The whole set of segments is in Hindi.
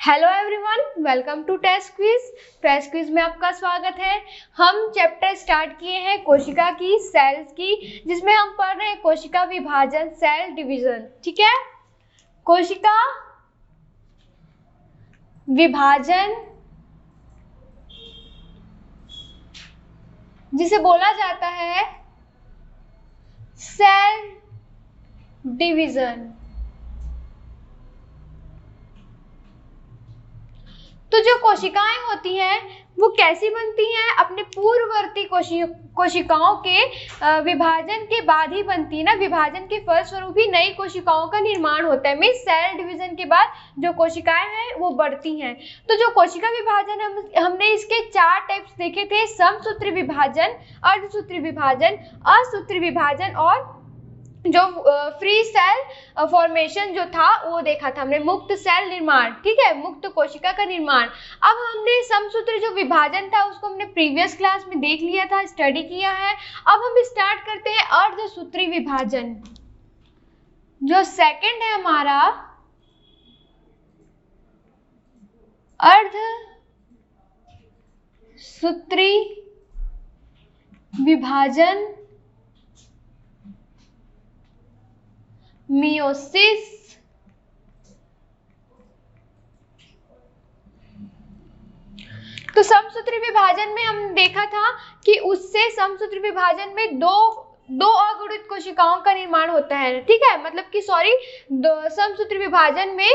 Hello everyone, welcome to test quiz. Test quiz में आपका स्वागत है। हम चैप्टर स्टार्ट किए हैं कोशिका की, सेल्स की, जिसमें हम पढ़ रहे हैं कोशिका विभाजन, सेल डिवीजन। ठीक है, कोशिका विभाजन जिसे बोला जाता है सेल डिवीजन। तो जो कोशिकाएं होती हैं वो कैसी बनती हैं? अपने पूर्ववर्ती कोशिकाओं के विभाजन के बाद ही बनती है ना। विभाजन के फलस्वरूप ही नई कोशिकाओं का निर्माण होता है। मीन सेल डिवीजन के बाद जो कोशिकाएं हैं वो बढ़ती हैं। तो जो कोशिका विभाजन हमने इसके 4 टाइप्स देखे थे: समसूत्री विभाजन, अर्धसूत्री विभाजन, असूत्री विभाजन और जो फ्री सेल फॉर्मेशन जो था वो देखा था हमने, मुक्त सेल निर्माण। ठीक है, मुक्त कोशिका का निर्माण। अब हमने समसूत्री जो विभाजन था उसको हमने प्रीवियस क्लास में देख लिया था, स्टडी किया है। अब हम स्टार्ट करते हैं अर्धसूत्री विभाजन। जो सेकंड है हमारा अर्धसूत्री विभाजन, मियोसिस। तो समसूत्री विभाजन में हम देखा था कि उससे समसूत्री विभाजन में दो अगुणित कोशिकाओं का निर्माण होता है। ठीक है, मतलब कि समसूत्री विभाजन में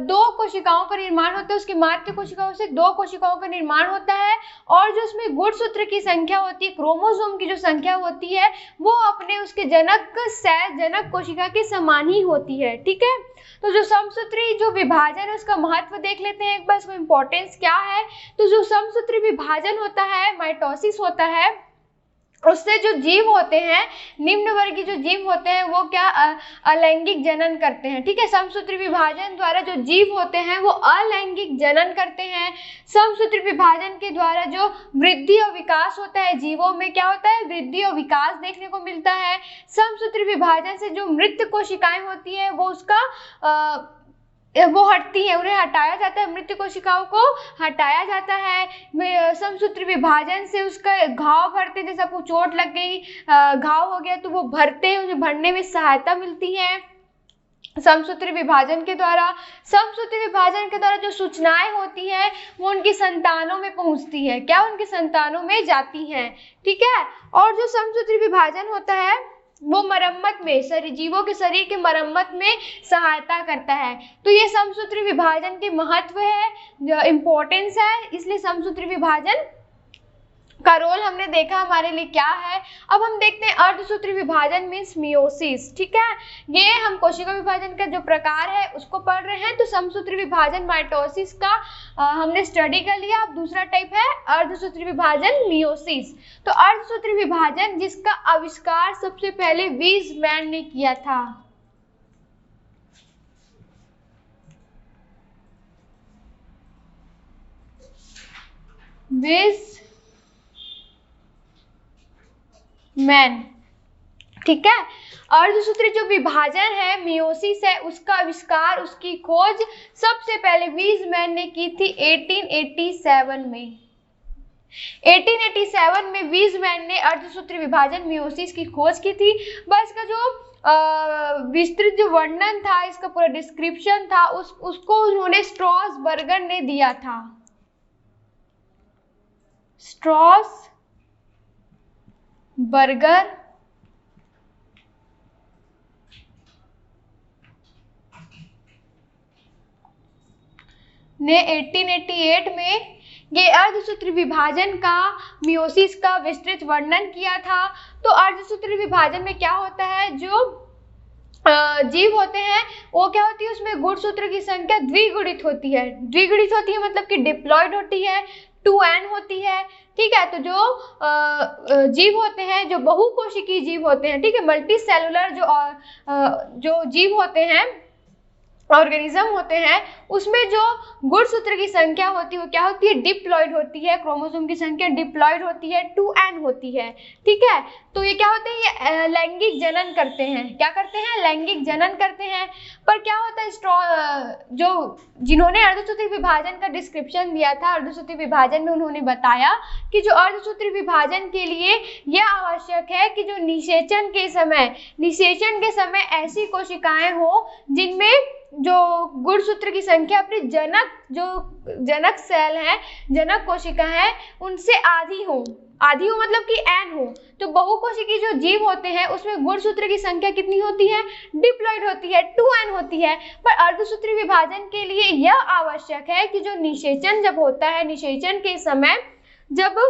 2 कोशिकाओं का निर्माण होता है। उसकी मातृ कोशिकाओं से 2 कोशिकाओं का निर्माण होता है और जो उसमें गुणसूत्र की संख्या होती है, क्रोमोसोम की जो संख्या होती है, वो अपने उसके जनक कोशिका के समान ही होती है। ठीक है, तो जो समसूत्री जो विभाजन है उसका महत्व देख लेते हैं एक बार, इसका इंपॉर्टेंस क्या है। तो जो समसूत्री विभाजन होता है, माइटोसिस होता है, उससे जो जीव होते हैं, निम्न वर्गीय जो जीव होते हैं वो क्या अलैंगिक जनन करते हैं। ठीक है, समसूत्री विभाजन द्वारा जो जीव होते हैं वो अलैंगिक जनन करते हैं। समसूत्री विभाजन के द्वारा जो वृद्धि और विकास होता है, जीवों में क्या होता है, वृद्धि और विकास देखने को मिलता है। समसूत्री विभाजन से जो मृत कोशिकाएं होती है वो हटती है, उन्हें हटाया जाता है, मृत कोशिकाओं को हटाया जाता है। समसूत्री विभाजन से उसका घाव भरते, जैसे आपको चोट लग गई, घाव हो गया तो वो भरते हैं, उन्हें भरने में सहायता मिलती है समसूत्री विभाजन के द्वारा। समसूत्री विभाजन के द्वारा जो सूचनाएं होती है वो उनकी संतानों में पहुंचती है, क्या उनकी संतानों में जाती हैं। ठीक है, और जो समसूत्री विभाजन होता है वो मरम्मत में, जीवों के शरीर के मरम्मत में सहायता करता है। तो ये समसूत्री विभाजन के महत्व है, इम्पोर्टेंस है, इसलिए समसूत्री विभाजन का रोल हमने देखा हमारे लिए क्या है। अब हम देखते हैं अर्धसूत्री विभाजन मीन्स मियोसिस। ठीक है, ये हम कोशिका विभाजन का जो प्रकार है उसको पढ़ रहे हैं। तो समसूत्री विभाजन माइटोसिस का हमने स्टडी कर लिया। अब दूसरा टाइप है अर्धसूत्री विभाजन, मियोसिस। तो अर्धसूत्री विभाजन जिसका आविष्कार सबसे पहले वीज़मैन ने किया था। मैन। ठीक है, अर्धसूत्री जो विभाजन है, मियोसिस है, उसका आविष्कार, उसकी खोज सबसे पहले वीज़मैन ने की थी 1887 में। 1887 में वीज़मैन ने अर्धसूत्री विभाजन, मियोसिस की खोज की थी। बस इसका जो विस्तृत जो वर्णन था, इसका पूरा डिस्क्रिप्शन था, उसको उन्होंने स्ट्रॉसबर्गर ने दिया था। स्ट्रॉसबर्गर ने 1888 में ये अर्धसूत्री विभाजन का, मियोसिस का विस्तृत वर्णन किया था। तो अर्धसूत्री विभाजन में क्या होता है, जो जीव होते हैं वो क्या होती है, उसमें गुणसूत्र की संख्या द्विगुणित होती है। द्विगुणित होती है मतलब कि डिप्लॉयड होती है, 2n होती है। ठीक है, तो जो जीव होते हैं, जो बहुकोशिकीय जीव होते हैं, ठीक है, मल्टी सेलुलर जो जीव होते हैं ऑर्गेनिज्म होते हैं उसमें जो गुणसूत्र की संख्या होती है वो क्या होती है, डिप्लॉइड होती है। क्रोमोसोम की संख्या डिप्लॉइड होती है, 2n होती है, ठीक है। तो ये क्या होते हैं, ये लैंगिक जनन करते हैं। क्या करते हैं, लैंगिक जनन करते हैं। पर क्या होता है, जो जिन्होंने अर्धसूत्री विभाजन का डिस्क्रिप्शन दिया था, अर्धसूत्री विभाजन में उन्होंने बताया कि जो अर्धसूत्री विभाजन के लिए यह आवश्यक है कि जो निषेचन के समय ऐसी कोशिकाएं हो जिनमें जो गुणसूत्र की संख्या अपने जनक सेल है, जनक कोशिका है, उनसे आधी हो मतलब कि n हो। तो बहुकोशिकीय जो जीव होते हैं उसमें गुणसूत्र की संख्या कितनी होती है, डिप्लॉइड होती है, 2n होती है। पर अर्धसूत्री विभाजन के लिए यह आवश्यक है कि जो निषेचन जब होता है, निषेचन के समय जब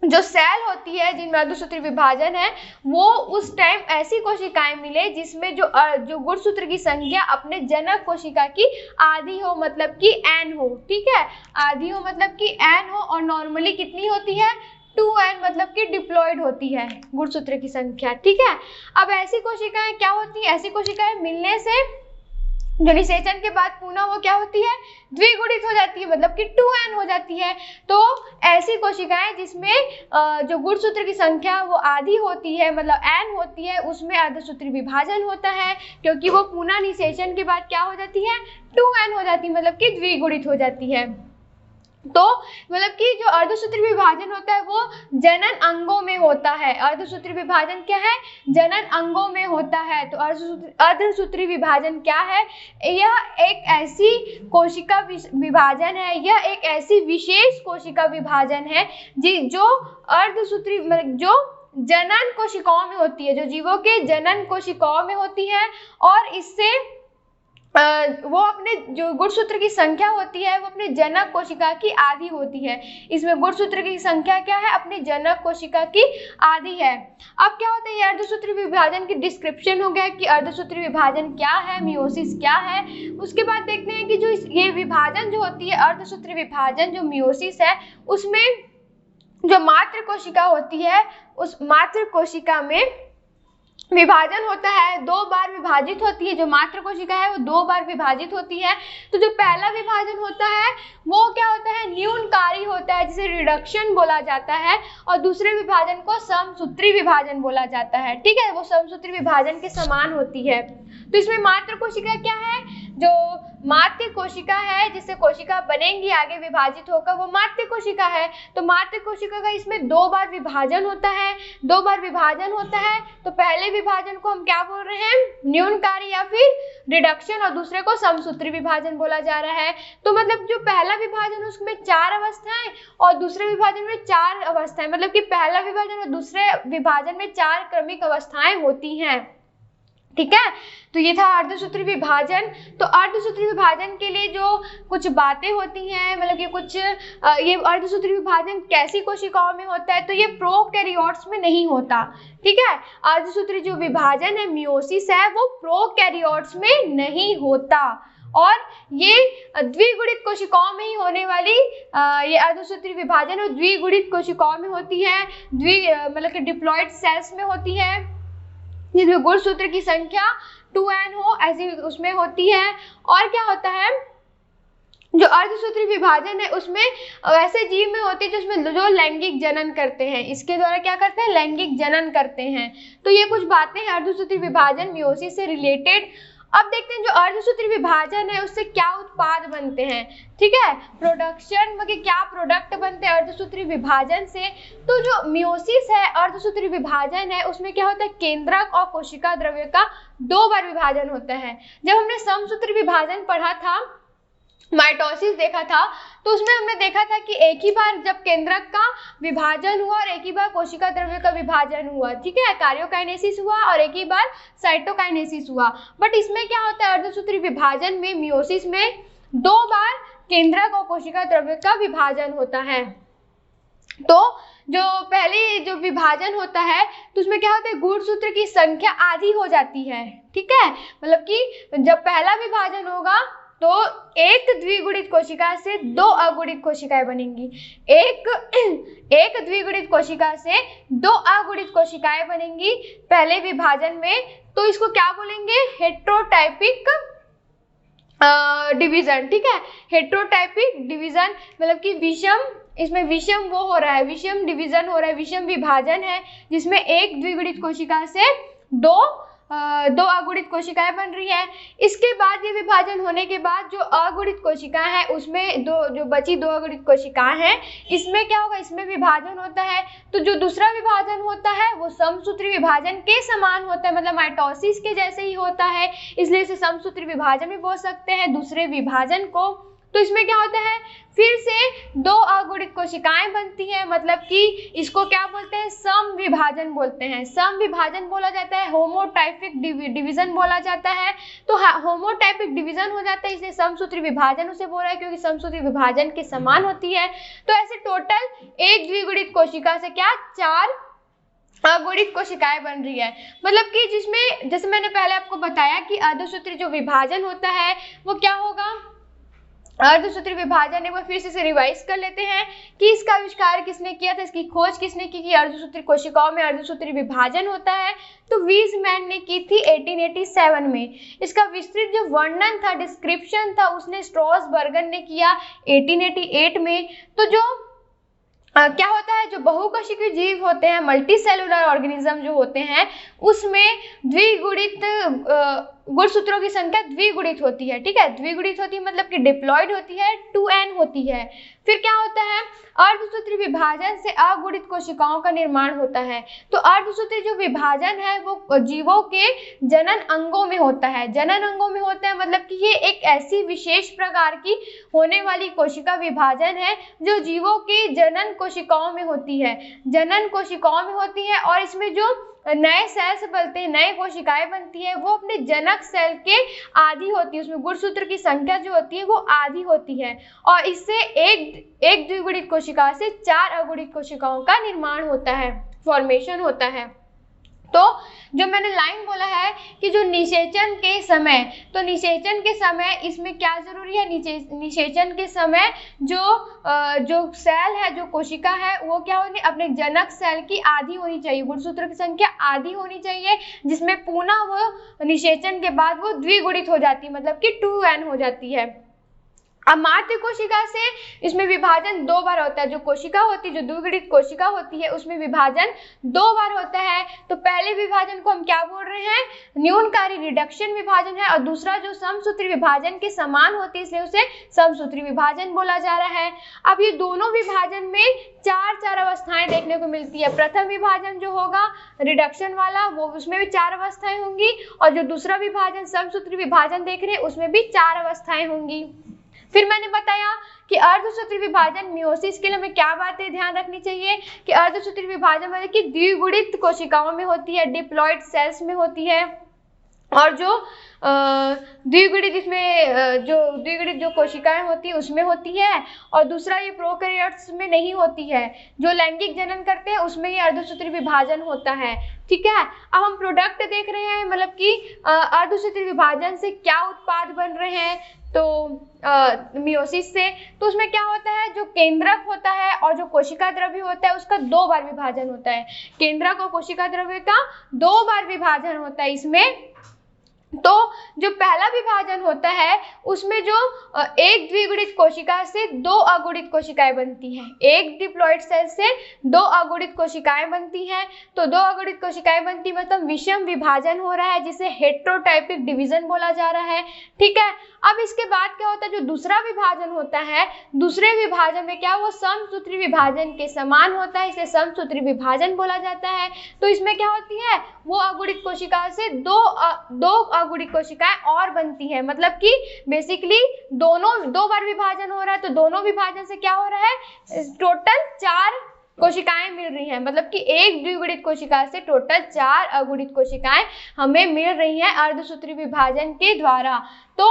जो सेल होती है जिनमें अर्धसूत्री विभाजन है, वो उस टाइम ऐसी कोशिकाएं मिले जिसमें जो गुणसूत्र की संख्या अपने जनक कोशिका की आधी हो मतलब कि n हो, ठीक है, आधी हो मतलब कि n हो। और नॉर्मली कितनी होती है, 2n मतलब कि डिप्लॉइड होती है गुणसूत्र की संख्या, ठीक है। अब ऐसी कोशिकाएं क्या होती है, ऐसी कोशिकाएं मिलने से जो निषेचन के बाद पुनः वो क्या होती है, द्विगुणित हो जाती है मतलब कि 2n हो जाती है। तो ऐसी कोशिकाएं जिसमें जो गुणसूत्र की संख्या वो आधी होती है मतलब n होती है, उसमें अर्धसूत्री विभाजन होता है, क्योंकि वो पुनः निषेचन के बाद क्या हो जाती है, 2n हो जाती है मतलब कि द्विगुणित हो जाती है। तो मतलब कि जो अर्धसूत्री विभाजन होता है वो जनन अंगों में होता है। अर्धसूत्री विभाजन क्या है, जनन अंगों में होता है। तो अर्धसूत्री विभाजन क्या है, यह एक ऐसी कोशिका विभाजन है, यह एक ऐसी विशेष कोशिका विभाजन है जो अर्धसूत्री जो जनन कोशिकाओं में होती है, जो जीवों के जनन कोशिकाओं में होती है। और इससे वो अपने जो गुणसूत्र की संख्या होती है वो अपने जनक कोशिका की आधी होती है। इसमें गुणसूत्र की संख्या क्या है, अपने जनक कोशिका की आधी है। अब क्या होता है, ये अर्धसूत्री विभाजन की डिस्क्रिप्शन हो गया कि अर्धसूत्री विभाजन क्या है, मियोसिस क्या है। उसके बाद देखते हैं कि जो ये विभाजन जो होती है, अर्धसूत्री विभाजन जो मियोसिस है, उसमें जो मातृ कोशिका होती है उस मातृ कोशिका में विभाजन होता है, 2 बार विभाजित होती है। जो मातृ कोशिका है वो 2 बार विभाजित होती है। तो जो पहला विभाजन होता है वो क्या होता है, न्यूनकारी होता है, जिसे रिडक्शन बोला जाता है। और दूसरे विभाजन को समसूत्री विभाजन बोला जाता है, ठीक है, वो समसूत्री विभाजन के समान होती है। तो इसमें मातृ कोशिका क्या है, जो मातृ कोशिका है जिससे कोशिका बनेंगी आगे विभाजित होकर, वो मातृ कोशिका है। तो मातृ कोशिका का इसमें 2 बार विभाजन होता है, 2 बार विभाजन होता है। तो पहले विभाजन को हम क्या बोल रहे हैं, न्यूनकारी या फिर रिडक्शन, और दूसरे को समसूत्री विभाजन बोला जा रहा है। तो मतलब जो पहला विभाजन उसमें 4 अवस्थाएं और दूसरे विभाजन में 4 अवस्थाएं, मतलब कि पहला विभाजन और दूसरे विभाजन में 4 क्रमिक अवस्थाएं होती हैं, ठीक है। तो ये था अर्धसूत्री विभाजन। तो अर्धसूत्री विभाजन के लिए जो कुछ बातें होती हैं, मतलब कि कुछ ये अर्धसूत्री विभाजन कैसी कोशिकाओं में होता है, तो ये प्रोकैरियोट्स में नहीं होता, ठीक है। अर्धसूत्री जो विभाजन है, मियोसिस है, वो प्रोकैरियोट्स में नहीं होता। और ये द्विगुणित कोशिकाओं में ही होने वाली ये अर्धसूत्री विभाजन और द्विगुणित कोशिकाओं में होती है, मतलब कि डिप्लॉइड सेल्स में होती है, जिसमें गुणसूत्र की संख्या 2n हो, ऐसी उसमें होती है। और क्या होता है, जो अर्धसूत्री विभाजन है उसमें ऐसे जीव में होते हैं जिसमें जो लैंगिक जनन करते हैं, इसके द्वारा क्या करते हैं, लैंगिक जनन करते हैं। तो ये कुछ बातें हैं अर्धसूत्री विभाजन मियोसिस से रिलेटेड। अब देखते हैं जो अर्धसूत्री विभाजन है उससे क्या उत्पाद बनते हैं, ठीक है, प्रोडक्शन मतलब क्या प्रोडक्ट बनते हैं अर्धसूत्री विभाजन से। तो जो मियोसिस है, अर्धसूत्री विभाजन है, उसमें क्या होता है, केंद्रक और कोशिका द्रव्य का 2 बार विभाजन होता है। जब हमने समसूत्री विभाजन पढ़ा था, माइटोसिस देखा था, तो उसमें हमने देखा था कि एक ही बार जब केंद्रक का विभाजन हुआ और एक ही बार कोशिका द्रव्य का विभाजन हुआ, ठीक है, कार्योकाइनेसिस हुआ, और एक ही बार साइटोकाइनेसिस हुआ। बट इसमें क्या होता है, अर्धसूत्री विभाजन में, मियोसिस में 2 बार केंद्रक और कोशिका द्रव्य का विभाजन होता है। तो जो पहले जो विभाजन होता है तो उसमें क्या होता है, गुणसूत्र की संख्या आधी हो जाती है, ठीक है, मतलब कि जब पहला विभाजन होगा तो एक द्विगुणित कोशिका से 2 अगुणित कोशिकाएं बनेंगी, एक द्विगुणित कोशिका से 2 अगुणित कोशिकाएं बनेंगी पहले विभाजन में। तो इसको क्या बोलेंगे, हेट्रोटाइपिक डिवीजन, ठीक है। हेट्रोटाइपिक डिवीजन मतलब कि विषम, इसमें विषम वो हो रहा है, विषम डिवीजन हो रहा है, विषम विभाजन है, जिसमें एक द्विगुणित कोशिका से दो अगुणित कोशिकाएं बन रही है। इसके बाद ये विभाजन होने के बाद जो अगुणित कोशिकाएं हैं उसमें जो बची दो अगुणित कोशिकाएं हैं, इसमें क्या होगा, इसमें विभाजन होता है। तो जो दूसरा विभाजन होता है वो समसूत्री विभाजन के समान होता है, मतलब माइटोसिस के जैसे ही होता है, इसलिए इसे समसूत्री विभाजन भी बोल सकते हैं दूसरे विभाजन को। तो इसमें क्या होता है, फिर से दो अगुणित कोशिकाएं बनती हैं, मतलब कि इसको क्या बोलते हैं, सम विभाजन बोलते हैं। सम विभाजन बोला जाता है, होमोटाइपिक डिवीजन बोला जाता है। तो होमोटाइपिक डिवीजन हो जाता है, इसलिए समसूत्री विभाजन उसे बोला है, क्योंकि समसूत्री विभाजन के समान होती है। तो ऐसे टोटल एक द्विगुणित कोशिका से क्या 4 अगुणित कोशिकाएं बन रही है। मतलब कि जिसमें, जैसे मैंने पहले आपको बताया कि अर्धसूत्री जो विभाजन होता है वो क्या होगा, अर्धसूत्री विभाजन। एक बार फिर से रिवाइज कर लेते हैं कि इसका आविष्कार किसने किया था, इसकी खोज किसने की कि अर्धसूत्री कोशिकाओं में अर्धसूत्री विभाजन होता है, तो वीजमैन ने की थी 1887 में। इसका विस्तृत जो वर्णन था, डिस्क्रिप्शन था, उसने स्ट्रॉसबर्गर ने किया 1888 में। तो जो क्या होता है, जो बहुकोशिकीय जीव होते हैं, मल्टी सेलुलर ऑर्गेनिज्म जो होते हैं, उसमें द्विगुणित गुणसूत्रों की संख्या द्विगुणित होती है, ठीक है। द्विगुणित होती है मतलब कि डिप्लॉयड होती है, 2n होती है। फिर क्या होता है, अर्धसूत्री विभाजन से अगुणित कोशिकाओं का निर्माण होता है। तो अर्धसूत्री जो विभाजन है वो जीवों के जनन अंगों में होता है, जनन अंगों में होता है, मतलब कि ये एक ऐसी विशेष प्रकार की होने वाली कोशिका विभाजन है जो जीवों की जनन कोशिकाओं में होती है, जनन कोशिकाओं में होती है। और इसमें जो नए सेल्स बनते हैं, नए कोशिकाएं बनती है, वो अपने जनक सेल के आधी होती है, उसमें गुणसूत्र की संख्या जो होती है वो आधी होती है। और इससे एक द्विगुणित कोशिका से 4 अगुणित कोशिकाओं का निर्माण होता है, फॉर्मेशन होता है। तो जो मैंने लाइन बोला है कि जो निषेचन के समय, तो निषेचन के समय इसमें क्या जरूरी है, निषेचन के समय जो सेल है, जो कोशिका है, वो क्या होगी, अपने जनक सेल की आधी होनी चाहिए, गुणसूत्र की संख्या आधी होनी चाहिए, जिसमें पुनः वो निषेचन के बाद वो द्विगुणित हो जाती है, मतलब कि 2n हो जाती है। अब मातृ कोशिका से इसमें विभाजन 2 बार होता है। जो कोशिका होती है, जो द्विगुणित कोशिका होती है, उसमें विभाजन 2 बार होता है। तो पहले विभाजन को हम क्या बोल रहे हैं, न्यूनकारी रिडक्शन विभाजन है, और दूसरा जो समसूत्री विभाजन के समान होती है, इसलिए उसे समसूत्री विभाजन बोला जा रहा है। अब ये दोनों विभाजन में 4 अवस्थाएं देखने को मिलती है। प्रथम विभाजन जो होगा रिडक्शन वाला, वो उसमें भी 4 अवस्थाएं होंगी, और जो दूसरा विभाजन समसूत्री विभाजन देख रहे हैं उसमें भी 4 अवस्थाएं होंगी। फिर मैंने बताया कि अर्धसूत्री विभाजन मियोसिस के लिए हमें क्या बातें ध्यान रखनी चाहिए कि अर्धसूत्री विभाजन मतलब कि द्विगुणित कोशिकाओं में होती है, डिप्लॉयड सेल्स में होती है, और जो द्विगुणित इसमें जो द्विगुणित जो कोशिकाएं होती है उसमें होती है, और दूसरा ये प्रोकैरियोट्स में नहीं होती है। जो लैंगिक जनन करते हैं उसमें ये अर्धसूत्री विभाजन होता है, ठीक है। अब हम प्रोडक्ट देख रहे हैं, मतलब कि अर्धसूत्री विभाजन से क्या उत्पाद बन रहे हैं, तो मियोसिस से। तो उसमें क्या होता है, जो केंद्रक होता है और जो कोशिका द्रव्य होता है उसका 2 बार विभाजन होता है। केंद्रक और कोशिका द्रव्य का 2 बार विभाजन होता है इसमें। तो जो पहला विभाजन होता है उसमें जो एक द्विगुणित कोशिका से 2 अगुणित कोशिकाएं बनती हैं, एक डिप्लॉयड सेल से 2 अगुणित कोशिकाएं बनती हैं। तो 2 अगुणित कोशिकाएं बनती मतलब विषम विभाजन हो रहा है, जिसे हेट्रोटाइपिक डिवीजन बोला जा रहा है, ठीक है। अब इसके बाद क्या होता है, जो दूसरा विभाजन होता है, दूसरे विभाजन में क्या, वो समसूत्री विभाजन के समान होता है, इसे समसूत्री विभाजन बोला जाता है। तो इसमें क्या होती है, वो अगुणित कोशिका से दो अगुणित कोशिकाएं और बनती है, मतलब कि बेसिकली दोनों 2 बार विभाजन हो रहा है। तो दोनों विभाजन से क्या हो रहा है, टोटल 4 कोशिकाएं मिल रही हैं, मतलब कि एक द्विगुणित कोशिका से टोटल 4 अगुणित कोशिकाएं हमें मिल रही हैं अर्धसूत्री विभाजन के द्वारा। तो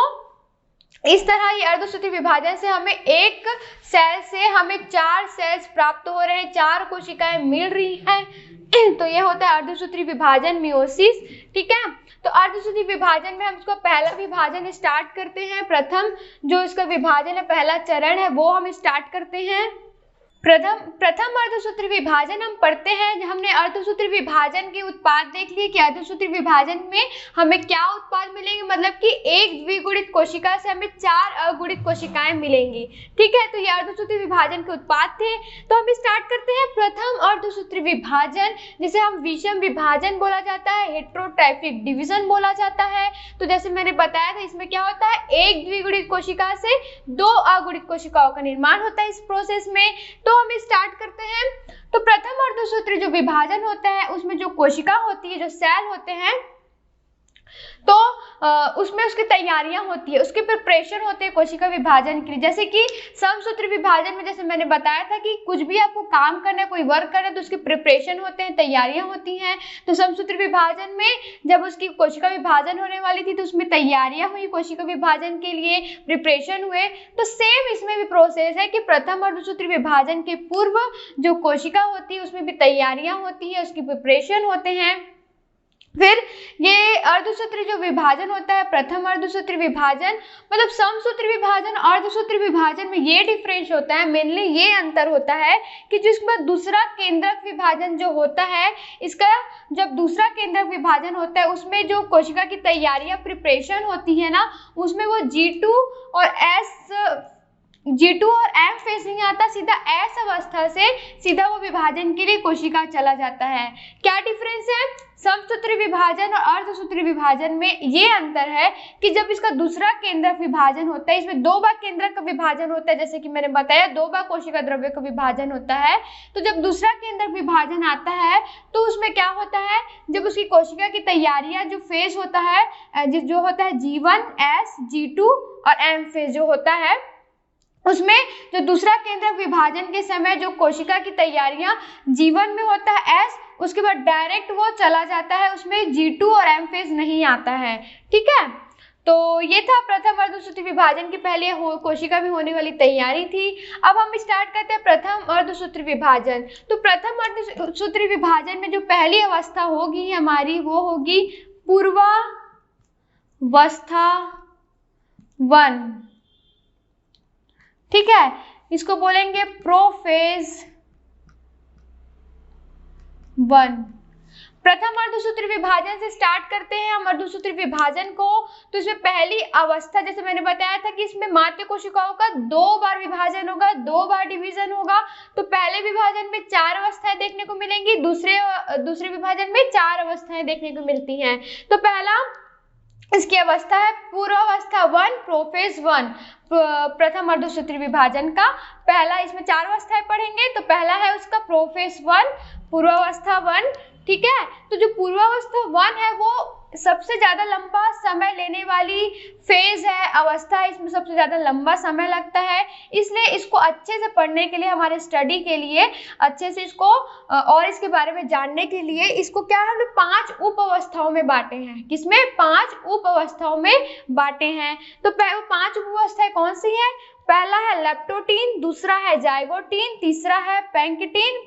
इस तरह ये अर्धसूत्री विभाजन से हमें एक सेल से हमें 4 सेल्स प्राप्त हो रहे हैं, 4 कोशिकाएं मिल रही हैं। तो ये होता है अर्धसूत्री विभाजन, मियोसिस, ठीक है। तो अर्धसूत्री विभाजन में हम इसको पहला विभाजन स्टार्ट करते हैं। प्रथम जो इसका विभाजन है, पहला चरण है, वो हम स्टार्ट करते हैं। प्रथम अर्धसूत्री विभाजन हम पढ़ते हैं। हमने अर्धसूत्री विभाजन के उत्पाद देख लिए कि अर्धसूत्री विभाजन में हमें क्या उत्पाद मिलेंगे, मतलब कि एक द्विगुणित कोशिका से हमें 4 अगुणित कोशिकाएं मिलेंगी। ठीक है, तो ये अर्धसूत्री विभाजन के उत्पाद थे। तो हम स्टार्ट करते हैं प्रथम अर्धसूत्री विभाजन, जिसे हम विषम विभाजन बोला जाता है, हेटेरोट्राइफिक डिवीजन बोला जाता है। तो जैसे मैंने बताया था, इसमें क्या होता है, एक द्विगुणित कोशिका से 2 अगुणित कोशिकाओं का निर्माण होता है इस प्रोसेस में। तो हम स्टार्ट करते हैं। तो प्रथम अर्धसूत्री जो विभाजन होता है उसमें जो कोशिका होती है, जो सेल होते हैं, तो उसमें उसकी तैयारियां होती है, उसके प्रिपरेशन होते हैं कोशिका विभाजन के लिए। जैसे कि समसूत्री विभाजन में जैसे मैंने बताया था कि कुछ भी आपको काम करना है, कोई वर्क करना है, तो उसके प्रिपरेशन होते हैं, तैयारियां होती हैं। तो समसूत्री विभाजन में जब उसकी कोशिका विभाजन होने वाली थी तो उसमें तैयारियां हुई कोशिका विभाजन के लिए, प्रिपरेशन हुए। तो सेम इसमें भी प्रोसेस है कि प्रथम अर्धसूत्री विभाजन के पूर्व जो कोशिका होती है उसमें भी तैयारियां होती है, उसकी प्रिपरेशन होते हैं। फिर ये अर्धसूत्री जो विभाजन होता है, प्रथम अर्धसूत्री विभाजन मतलब समसूत्री विभाजन और अर्धसूत्री विभाजन में ये डिफरेंस होता है, मेनली ये अंतर होता है कि जिसमें दूसरा केंद्रक विभाजन जो होता है, इसका जब दूसरा केंद्रक विभाजन होता है उसमें जो कोशिका की तैयारियां प्रिपरेशन होती है ना, उसमें वो G2 और M फेज नहीं आता, सीधा S अवस्था से सीधा वो विभाजन के लिए कोशिका चला जाता है। क्या डिफरेंस है? समसूत्री विभाजन और अर्धसूत्री विभाजन में ये अंतर है कि जब इसका दूसरा केंद्रक विभाजन होता है, इसमें 2 बार केंद्रक का विभाजन होता है, जैसे कि मैंने बताया 2 बार कोशिका द्रव्य का विभाजन होता है। तो जब दूसरा केंद्रक विभाजन आता है तो उसमें क्या होता है, जब उसकी कोशिका की तैयारियां जो फेज होता है, जो होता है G1, S, G2 और M फेज जो होता है, उसमें जो दूसरा केंद्रक विभाजन के समय जो कोशिका की तैयारियां G1 में होता है S, उसके बाद डायरेक्ट वो चला जाता है, उसमें G2 और M फेज नहीं आता है। ठीक है, तो ये था प्रथम अर्धसूत्री विभाजन की पहले कोशिका में होने वाली तैयारी थी। अब हम स्टार्ट करते हैं प्रथम अर्धसूत्री विभाजन। तो प्रथम अर्धसूत्री विभाजन में जो पहली अवस्था होगी हमारी, वो होगी पूर्वावस्था 1। ठीक है, इसको बोलेंगे प्रोफेज 1। प्रथम अर्धसूत्री विभाजन से स्टार्ट करते हैं हम अर्धसूत्री विभाजन को। तो इसमें पहली अवस्था, जैसे मैंने बताया था कि इसमें मात्र कोशिकाओं का 2 बार विभाजन होगा, 2 बार डिवीजन होगा। तो पहले विभाजन में 4 अवस्थाएं देखने को मिलेंगी, दूसरे विभाजन में 4 अवस्थाएं देखने को मिलती हैं। तो पहला इसकी अवस्था है पूर्वावस्था 1, प्रोफेज 1। प्रथम अर्धसूत्री विभाजन का पहला, इसमें 4 अवस्थाएं पढ़ेंगे। तो पहला है उसका प्रोफेज 1, पूर्वावस्था 1। ठीक है, तो जो पूर्वावस्था 1 है वो सबसे ज्यादा लंबा समय लेने वाली फेज है, अवस्था है, इसमें सबसे ज्यादा लंबा समय लगता है। इसलिए इसको अच्छे से पढ़ने के लिए, हमारे स्टडी के लिए अच्छे से इसको और इसके बारे में जानने के लिए इसको क्या है, हमने 5 उप अवस्थाओं में बांटे हैं। किसमें? 5 उप अवस्थाओं में बांटे हैं। तो 5 उप अवस्थाएं कौन सी है? पहला है लेप्टोटीन, दूसरा है जाइगोटीन, तीसरा है पैंक्टीन,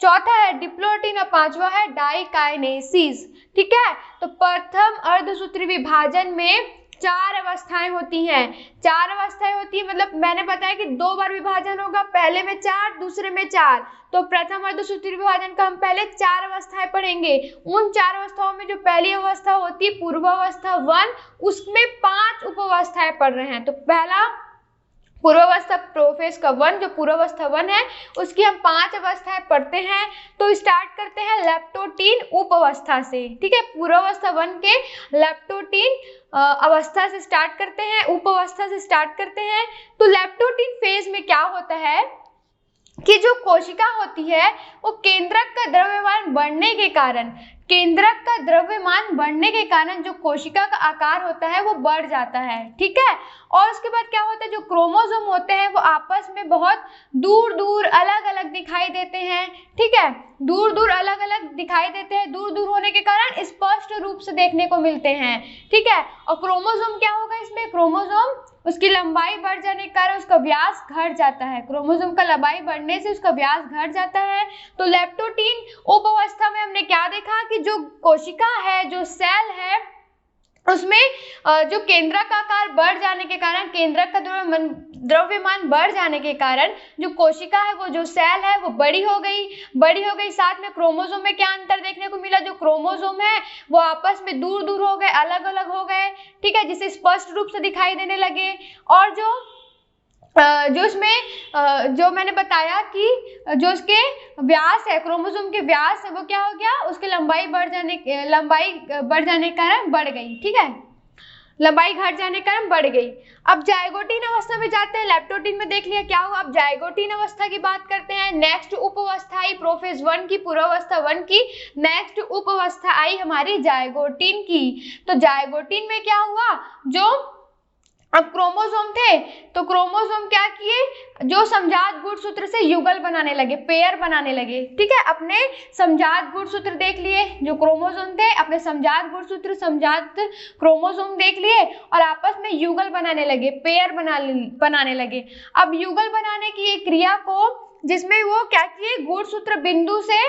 चौथा है डिप्लोटीन और 5वां है डाइकाइनेसिस। ठीक है, तो प्रथम अर्धसूत्री विभाजन में 4 अवस्थाएं होती हैं। 4 अवस्थाएं होती है, मतलब मैंने बताया कि 2 बार विभाजन होगा, पहले में 4, दूसरे में 4। तो प्रथम अर्धसूत्री विभाजन का हम पहले 4 अवस्थाएं पढ़ेंगे। उन 4 अवस्थाओं में जो पहली अवस्था होती है पूर्वावस्था 1, उसमें 5 उप अवस्थाएं पढ़ रहे हैं। तो पहला पूर्वावस्था प्रोफेज का 1, जो पूर्वावस्था 1 है उसकी हम 5 अवस्थाएं पढ़ते हैं। तो स्टार्ट करते हैं लेप्टोटीन उप अवस्था से। ठीक है, पूर्वावस्था 1 के लेप्टोटीन अवस्था से स्टार्ट करते हैं, उप अवस्था से स्टार्ट करते हैं। तो लेप्टोटीन फेज में क्या होता है कि जो कोशिका होती है वो केंद्रक का द्रव्यमान बढ़ने के कारण जो कोशिका का आकार होता है वो बढ़ जाता है। ठीक है, और उसके बाद क्या होता है, जो क्रोमोसोम होते हैं वो आपस में बहुत दूर दूर अलग अलग दिखाई देते हैं। ठीक है, दूर दूर अलग अलग दिखाई देते हैं, दूर दूर होने के कारण स्पष्ट रूप से देखने को मिलते हैं। ठीक है, और क्रोमोसोम क्या होगा, इसमें क्रोमोसोम उसकी लंबाई बढ़ जाने के कारण उसका व्यास घट जाता है। क्रोमोसोम का लंबाई बढ़ने से उसका व्यास घट जाता है। तो लेप्टोटीन उप अवस्था में हमने क्या देखा कि जो कोशिका है, जो सेल है, उसमें जो केंद्रक का आकार बढ़ जाने के कारण, केंद्रक का द्रव्यमान बढ़ जाने के कारण जो कोशिका है, वो जो सेल है वो बड़ी हो गई। साथ में क्रोमोसोम में क्या अंतर देखने को मिला, जो क्रोमोसोम है वो आपस में दूर दूर हो गए, अलग अलग हो गए, ठीक है, जिसे स्पष्ट रूप से दिखाई देने लगे। और जो इसमें जो मैंने बताया कि जो उसके व्यास है, क्रोमोसोम के व्यास है, वो क्या हो गया, उसकी लंबाई बढ़ जाने के कारण बढ़ गई, ठीक है, लंबाई घट जाने के कारण बढ़ गई। अब जायगोटीन अवस्था में जाते हैं, लेप्टोटीन में देख लिया क्या हुआ, अब जायगोटीन अवस्था की बात करते हैं। नेक्स्ट उपावस्था आई प्रोफेज 1 की, पूर्वावस्था 1 की, नेक्स्ट उपावस्था आई हमारी जायगोटीन की। तो जायगोटीन में क्या हुआ, जो अब क्रोमोसोम थे तो क्रोमोसोम क्या किए, जो समजात गुणसूत्र से युगल बनाने लगे, पेयर बनाने लगे, ठीक है, अपने समजात गुणसूत्र देख लिए, जो क्रोमोसोम थे अपने समजात गुणसूत्र, समजात क्रोमोसोम देख लिए और आपस में युगल बनाने लगे, पेयर बनाने लगे। अब युगल बनाने की एक क्रिया को, जिसमें वो क्या किए, गुणसूत्र बिंदु से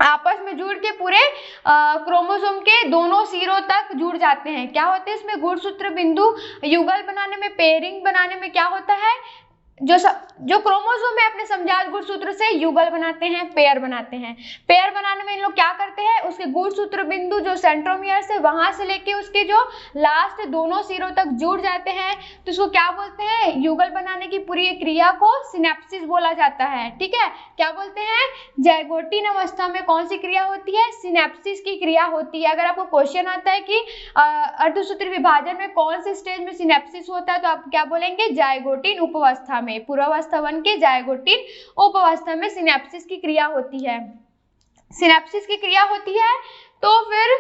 आपस में जुड़ के पूरे क्रोमोसोम के दोनों सिरों तक जुड़ जाते हैं। क्या होते हैं इसमें, गुणसूत्र बिंदु युगल बनाने में, पेयरिंग बनाने में क्या होता है, जो क्रोमोसोम है अपने समजात गुणसूत्र से युगल बनाते हैं, पेयर बनाते हैं। पेयर बनाने में इन लोग क्या करते हैं, उसके गुणसूत्र बिंदु जो सेंट्रोमियर से वहां से लेके उसके जो लास्ट दोनों सिरों तक जुड़ जाते हैं, तो इसको क्या बोलते हैं, युगल बनाने की पूरी क्रिया को सिनेप्सिस बोला जाता है, ठीक है। क्या बोलते हैं, जायगोटीन अवस्था में कौन सी क्रिया होती है, सिनेप्सिस की क्रिया होती है। अगर आपको क्वेश्चन आता है कि अर्धसूत्री विभाजन में कौन से स्टेज में सिनेप्सिस होता है, तो आप क्या बोलेंगे, जायगोटीन उपावस्था में, पूर्वावस्था 1 के जायगोटीन उपावस्था में सिनेप्सिस की क्रिया होती है। सिनेप्सिस की क्रिया होती है तो फिर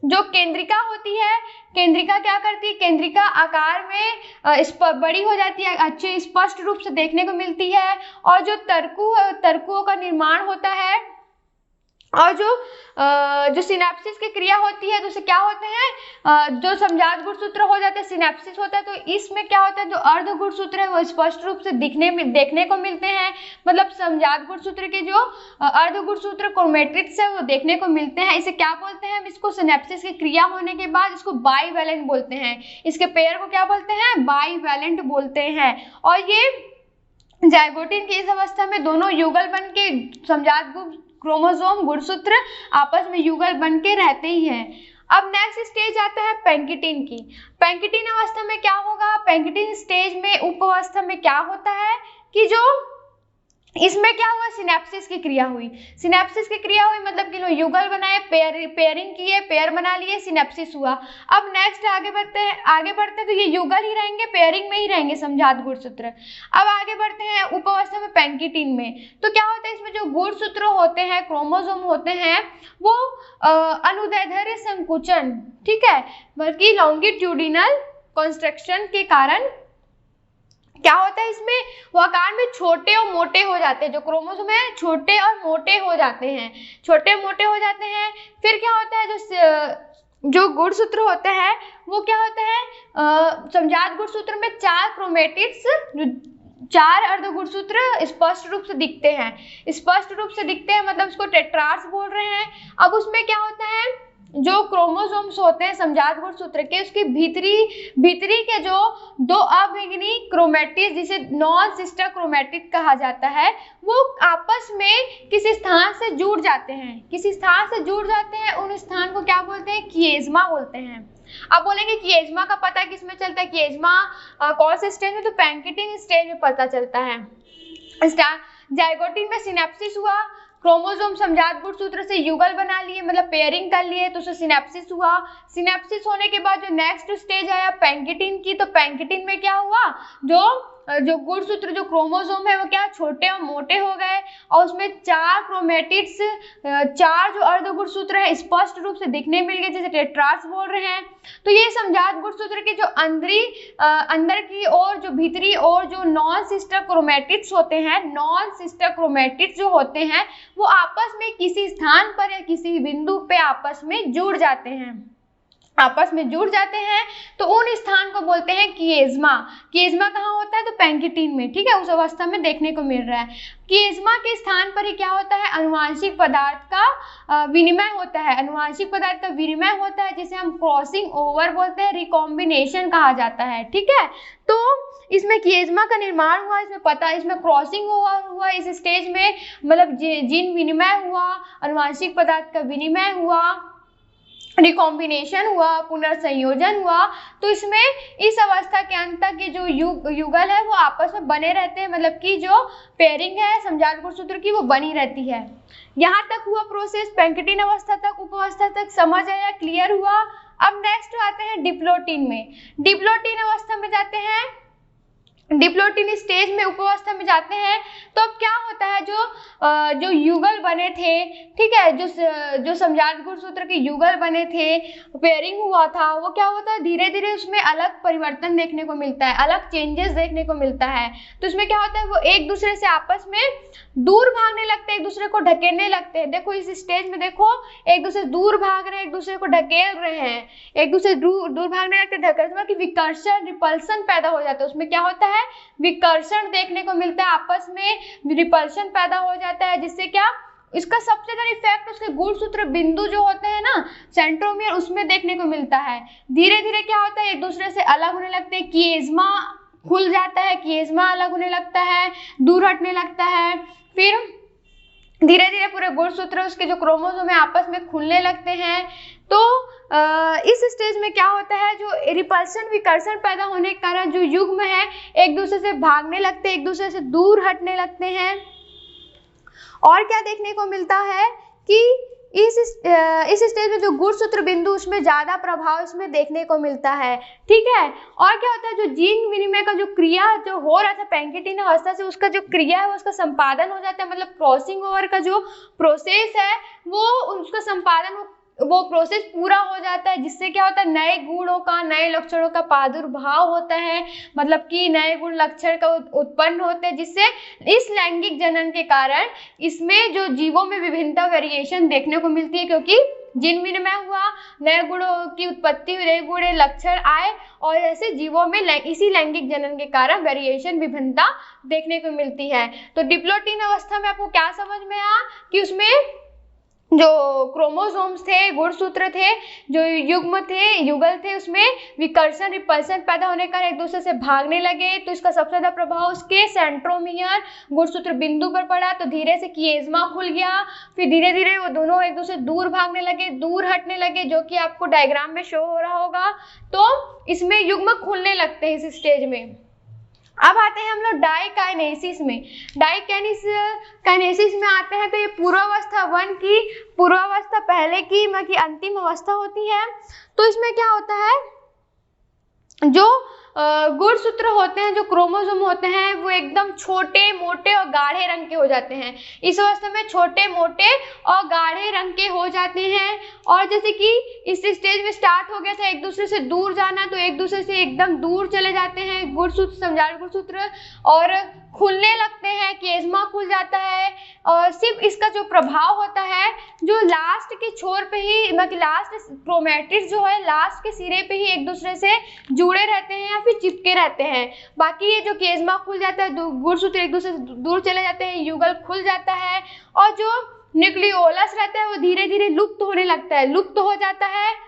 जो केंद्रिका होती है, केंद्रिका क्या करती है, केंद्रिका आकार में बड़ी हो जाती है, अच्छे स्पष्ट रूप से देखने को मिलती है। और जो तर्कुओं का निर्माण होता है, और जो सिनेप्सिस की क्रिया होती है, तो उससे क्या होते हैं, जो समजात गुणसूत्र हो जाते हैं, सिनेप्सिस होता है, तो इसमें क्या होता है, जो अर्ध गुणसूत्र है वो स्पष्ट रूप से देखने को मिलते हैं। मतलब समजात गुणसूत्र के जो अर्ध गुणसूत्र क्रोमेटिड्स है वो देखने को मिलते हैं। इसे क्या बोलते हैं, इसको सिनेप्सिस की क्रिया होने के बाद इसको बाईवैलेंट बोलते हैं। इसके पेयर को क्या बोलते हैं, बाईवैलेंट बोलते हैं। और ये जायगोटीन की इस अवस्था में दोनों युगल बन के समजात क्रोमोसोम गुणसूत्र आपस में युगल बन के रहते ही हैं। अब नेक्स्ट स्टेज आता है पैंकिटीन की। पैंकिटीन अवस्था में क्या होगा, पैंकिटीन स्टेज में उपावस्था में क्या होता है कि जो इसमें क्या हुआ, सिनेप्सिस की क्रिया हुई। सिनेप्सिस की क्रिया हुई मतलब कि लोग युगल बनाए, पेयरिंग किए, पेयर बना लिए, सिनेप्सिस हुआ। अब नेक्स्ट आगे बढ़ते हैं तो ये युगल ही रहेंगे, पेयरिंग में ही रहेंगे समजात गुणसूत्र। अब आगे बढ़ते हैं उपावस्था में पैंकिटीन में। तो क्या होता है, इसमें जो गुणसूत्र होते हैं, क्रोमोसोम होते हैं, वो अनुदैर्ध्य संकुचन, ठीक है, बल्कि लॉन्गिट्यूडिनल कंस्ट्रक्शन के कारण क्या होता है, इसमें वो आकार में छोटे और मोटे हो जाते हैं। जो क्रोमोसोम है छोटे और मोटे हो जाते हैं, छोटे मोटे हो जाते हैं। फिर क्या होता है, जो गुणसूत्र होते हैं वो क्या होता है, समजात गुणसूत्र में 4 क्रोमेटिड्स, 4 अर्ध गुणसूत्र स्पष्ट रूप से दिखते हैं, मतलब उसको टेट्रार्स बोल रहे हैं। अब उसमें क्या होता है, जो क्रोमोसोम्स होते हैं समजात गुणसूत्र के, उसके भीतरी के जो 2 अभिन्न क्रोमेटिड्स, जिसे नॉन सिस्टर क्रोमेटिड कहा जाता है, वो आपस में किसी स्थान से जुड़ जाते हैं। उन स्थान को क्या बोलते हैं, किएज्मा बोलते हैं। आप बोलेंगे किएज्मा का पता किसमें चलता है, किएज्मा कौन से स्टेज में, तो पैंकिटीन स्टेज में पता चलता है। जायगोटीन में सिनेप्सिस हुआ, क्रोमोसोम समजात गुणसूत्र से युगल बना लिए, मतलब पेयरिंग कर लिए, तो उससे सिनेप्सिस हुआ। सिनेप्सिस होने के बाद जो नेक्स्ट स्टेज आया पैंकिटीन की, तो पैंकिटीन में क्या हुआ, जो गुणसूत्र, जो क्रोमोसोम है वो क्या छोटे और मोटे हो गए, और उसमें 4 क्रोमेटिड्स, 4 जो अर्ध गुणसूत्र है स्पष्ट रूप से दिखने मिल गए, जैसे टेट्रार्स बोल रहे हैं। तो ये समजात गुणसूत्र के जो अंदर की ओर, जो भीतरी ओर जो नॉन सिस्टर क्रोमेटिड्स होते हैं, नॉन सिस्टर क्रोमेटिड्स जो होते हैं, वो आपस में किसी स्थान पर या किसी बिंदु पे आपस में जुड़ जाते हैं। आपस में जुड़ जाते हैं तो उन स्थान को बोलते हैं किएज्मा। किएज्मा कहाँ होता है? तो पैंकिटीन में, ठीक है, उस अवस्था में देखने को मिल रहा है। किएज्मा के स्थान पर ही क्या होता है? अनुवांशिक पदार्थ का विनिमय होता है। अनुवांशिक पदार्थ का विनिमय होता है जिसे हम क्रॉसिंग ओवर बोलते हैं, रिकॉम्बिनेशन कहा जाता है, ठीक है। तो इसमें किएज्मा का निर्माण हुआ, इसमें क्रॉसिंग ओवर हुआ, इस स्टेज में मतलब जीन विनिमय हुआ, अनुवांशिक पदार्थ का विनिमय हुआ, रिकॉम्बिनेशन हुआ, पुनर्संयोजन हुआ। तो इसमें इस अवस्था के अंत तक के जो युगल है वो आपस में बने रहते हैं, मतलब कि जो पेयरिंग है समजात गुणसूत्र की वो बनी रहती है। यहाँ तक हुआ प्रोसेस, पैंकिटीन अवस्था तक, उपावस्था तक समझ आया, क्लियर हुआ। अब नेक्स्ट आते हैं डिप्लोटीन में। डिप्लोटीन अवस्था में जाते हैं, डिप्लोटीन स्टेज में उपावस्था में जाते हैं। तो अब क्या होता है, जो युगल बने थे, ठीक है, जो समजात गुणसूत्र के युगल बने थे, पेयरिंग हुआ था, वो क्या होता है, धीरे धीरे उसमें अलग परिवर्तन देखने को मिलता है, अलग चेंजेस देखने को मिलता है। तो इसमें क्या होता है, वो एक दूसरे से आपस में दूर भागने लगते हैं, एक दूसरे को ढकेलने लगते हैं। देखो इस स्टेज में देखो, एक दूसरे दूर भाग रहे हैं, एक दूसरे को ढकेल रहे हैं, एक दूसरे दूर भागने लगते हैं, ढकेलने कि विकर्षण, रिपल्सन पैदा हो जाता है। उसमें क्या होता है, विकर्षण देखने को मिलता है, आपस में रिपल्शन पैदा हो जाता है, जिससे क्या, इसका सबसे ज्यादा इफेक्ट उसके गुणसूत्र बिंदु जो होते हैं ना, सेंट्रोमियर, उसमें देखने को मिलता है। धीरे धीरे क्या होता है, एक दूसरे से अलग होने लगते हैं, किएज्मा खुल जाता है, किएज्मा अलग होने लगता है, दूर हटने लगता है। फिर धीरे धीरे पूरे गुणसूत्र उसके जो क्रोमोसोम है आपस में खुलने लगते हैं। तो इस स्टेज में क्या होता है, जो रिपल्सन, विकर्षण पैदा होने के कारण जो युग्म है एक दूसरे से भागने लगते हैं, एक दूसरे से दूर हटने लगते हैं। और क्या देखने को मिलता है कि इस स्टेज में जो गुणसूत्र बिंदु, उसमें ज्यादा प्रभाव इसमें देखने को मिलता है, ठीक है। और क्या होता है, जो जीन विनिमय का जो क्रिया जो हो रहा था पैंकिटीन अवस्था से, उसका जो क्रिया है उसका संपादन हो जाता है, मतलब क्रॉसिंग ओवर का जो प्रोसेस है वो उसका संपादन, वो प्रोसेस पूरा हो जाता है, जिससे क्या होता है, नए गुणों का, नए लक्षणों का प्रादुर्भाव होता है, मतलब कि नए गुण लक्षण का उत्पन्न होते हैं, जिससे इस लैंगिक जनन के कारण इसमें जो जीवों में विभिन्नता, वेरिएशन देखने को मिलती है, क्योंकि जीन विनिमय हुआ, नए गुणों की उत्पत्ति हुई, नए गुण लक्षण आए, और ऐसे जीवों में इसी लैंगिक जनन के कारण वेरिएशन, विभिन्नता देखने को मिलती है। तो डिप्लोटीन अवस्था में आपको क्या समझ में आया कि उसमें जो क्रोमोसोम्स थे, गुणसूत्र थे, जो युग्म थे, युगल थे, उसमें विकर्षण, रिपल्सन पैदा होने का एक दूसरे से भागने लगे। तो इसका सबसे ज्यादा प्रभाव उसके सेंट्रोमियर गुणसूत्र बिंदु पर पड़ा। तो धीरे से किएज्मा खुल गया, फिर धीरे धीरे वो दोनों एक दूसरे दूर भागने लगे, दूर हटने लगे, जो कि आपको डायग्राम में शो हो रहा होगा। तो इसमें युग्म खुलने लगते हैं इस स्टेज में। अब आते हैं हम लोग डाइकाइनेसिस में। डाइकाइनेसिस में आते हैं तो ये पूर्वावस्था 1 की, पूर्वावस्था पहले की मतलब कि अंतिम अवस्था होती है। तो इसमें क्या होता है, जो गुणसूत्र होते हैं, जो क्रोमोसोम होते हैं, वो एकदम छोटे, मोटे और गाढ़े रंग के हो जाते हैं। इस अवस्था में छोटे, मोटे और गाढ़े रंग के हो जाते हैं। और जैसे कि इस स्टेज में स्टार्ट हो गया था एक दूसरे से दूर जाना, तो एक दूसरे से एकदम दूर चले जाते हैं गुणसूत्र, समजात गुणसूत्र, और खुलने लगते हैं, किएज्मा खुल जाता है। और सिर्फ इसका जो प्रभाव होता है, जो लास्ट के छोर पे ही, मतलब लास्ट क्रोमैटिड्स जो है लास्ट के सिरे पे ही एक दूसरे से जुड़े रहते हैं या फिर चिपके रहते हैं। बाकी ये जो किएज्मा खुल जाता है, गुणसूत्र एक दूसरे से दूर चले जाते हैं, युगल खुल जाता है, और जो न्यूक्लियोलस रहता है वो धीरे धीरे लुप्त होने लगता है, लुप्त हो जाता है।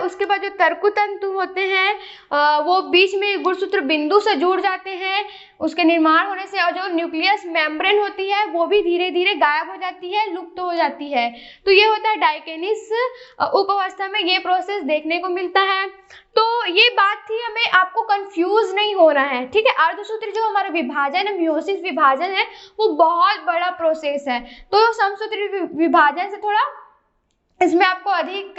उसके बाद जो तर्कुतंतु होते हैं वो बीच में गुणसूत्र बिंदु से जुड़ जाते हैं उसके निर्माण होने से, और जो न्यूक्लियस मेम्ब्रेन होती है वो भी धीरे धीरे गायब हो जाती है, लुप्त हो जाती है। तो ये होता है डाइकेनिस उपावस्था में, ये प्रोसेस देखने को मिलता है। तो ये बात थी, हमें आपको कंफ्यूज नहीं होना है, ठीक है। अर्धसूत्री जो हमारा विभाजन है, मियोसिस विभाजन है, वो बहुत बड़ा प्रोसेस है। तो समसूत्री विभाजन से थोड़ा इसमें आपको अधिक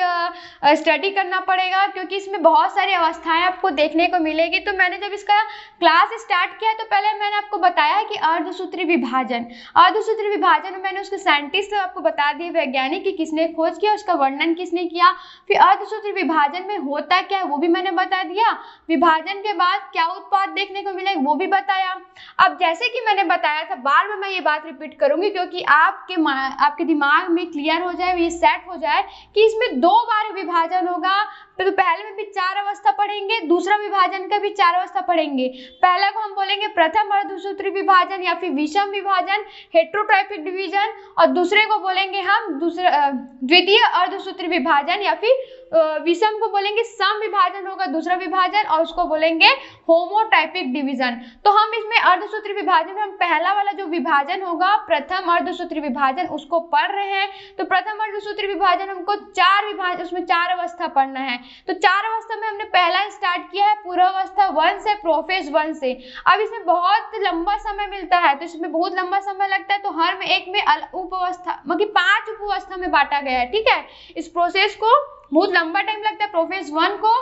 स्टडी करना पड़ेगा, क्योंकि इसमें बहुत सारी अवस्थाएं आपको देखने को मिलेगी। तो मैंने जब इसका क्लास स्टार्ट किया तो पहले मैंने आपको बताया कि अर्धसूत्री विभाजन में मैंने उसके साइंटिस्ट आपको बता दिए, वैज्ञानिक कि किसने खोज किया, उसका वर्णन किसने किया। फिर अर्धसूत्री विभाजन में होता क्या है वो भी मैंने बता दिया, विभाजन के बाद क्या उत्पाद देखने को मिले वो भी बताया। अब जैसे कि मैंने बताया था, बार बार मैं ये बात रिपीट करूंगी क्योंकि आपके दिमाग में क्लियर हो जाए, ये सेट हो जाए जाए कि इसमें 2 बार विभाजन होगा। तो पहले में भी 4 अवस्था पढ़ेंगे, दूसरा विभाजन का भी 4 अवस्था पढ़ेंगे। पहला को हम बोलेंगे प्रथम अर्धसूत्री विभाजन या फिर विषम विभाजन, हेटेरोट्राइपिक डिवीजन, और दूसरे को बोलेंगे हम द्वितीय अर्धसूत्री विभाजन या फिर विषम को बोलेंगे सम विभाजन होगा दूसरा विभाजन, और उसको बोलेंगे होमोटाइपिक डिवीजन। तो हम इसमें अर्धसूत्री विभाजन में हम पहला वाला जो विभाजन होगा प्रथम अर्धसूत्री विभाजन उसको पढ़ रहे हैं। तो प्रथम अर्धसूत्री विभाजन हमको 4 विभाजन, उसमें 4 अवस्था पढ़ना है। तो 4 अवस्था में हमने पहला स्टार्ट किया है पूर्वावस्था 1 से, प्रोफेज 1 से। अब इसमें बहुत लंबा समय मिलता है, तो इसमें बहुत लंबा समय लगता है, तो हर में एक में उपावस्था मतलब 5 उपावस्था में बांटा गया है। ठीक है, इस प्रोसेस को बहुत लंबा टाइम लगता है प्रोफेज 1 को,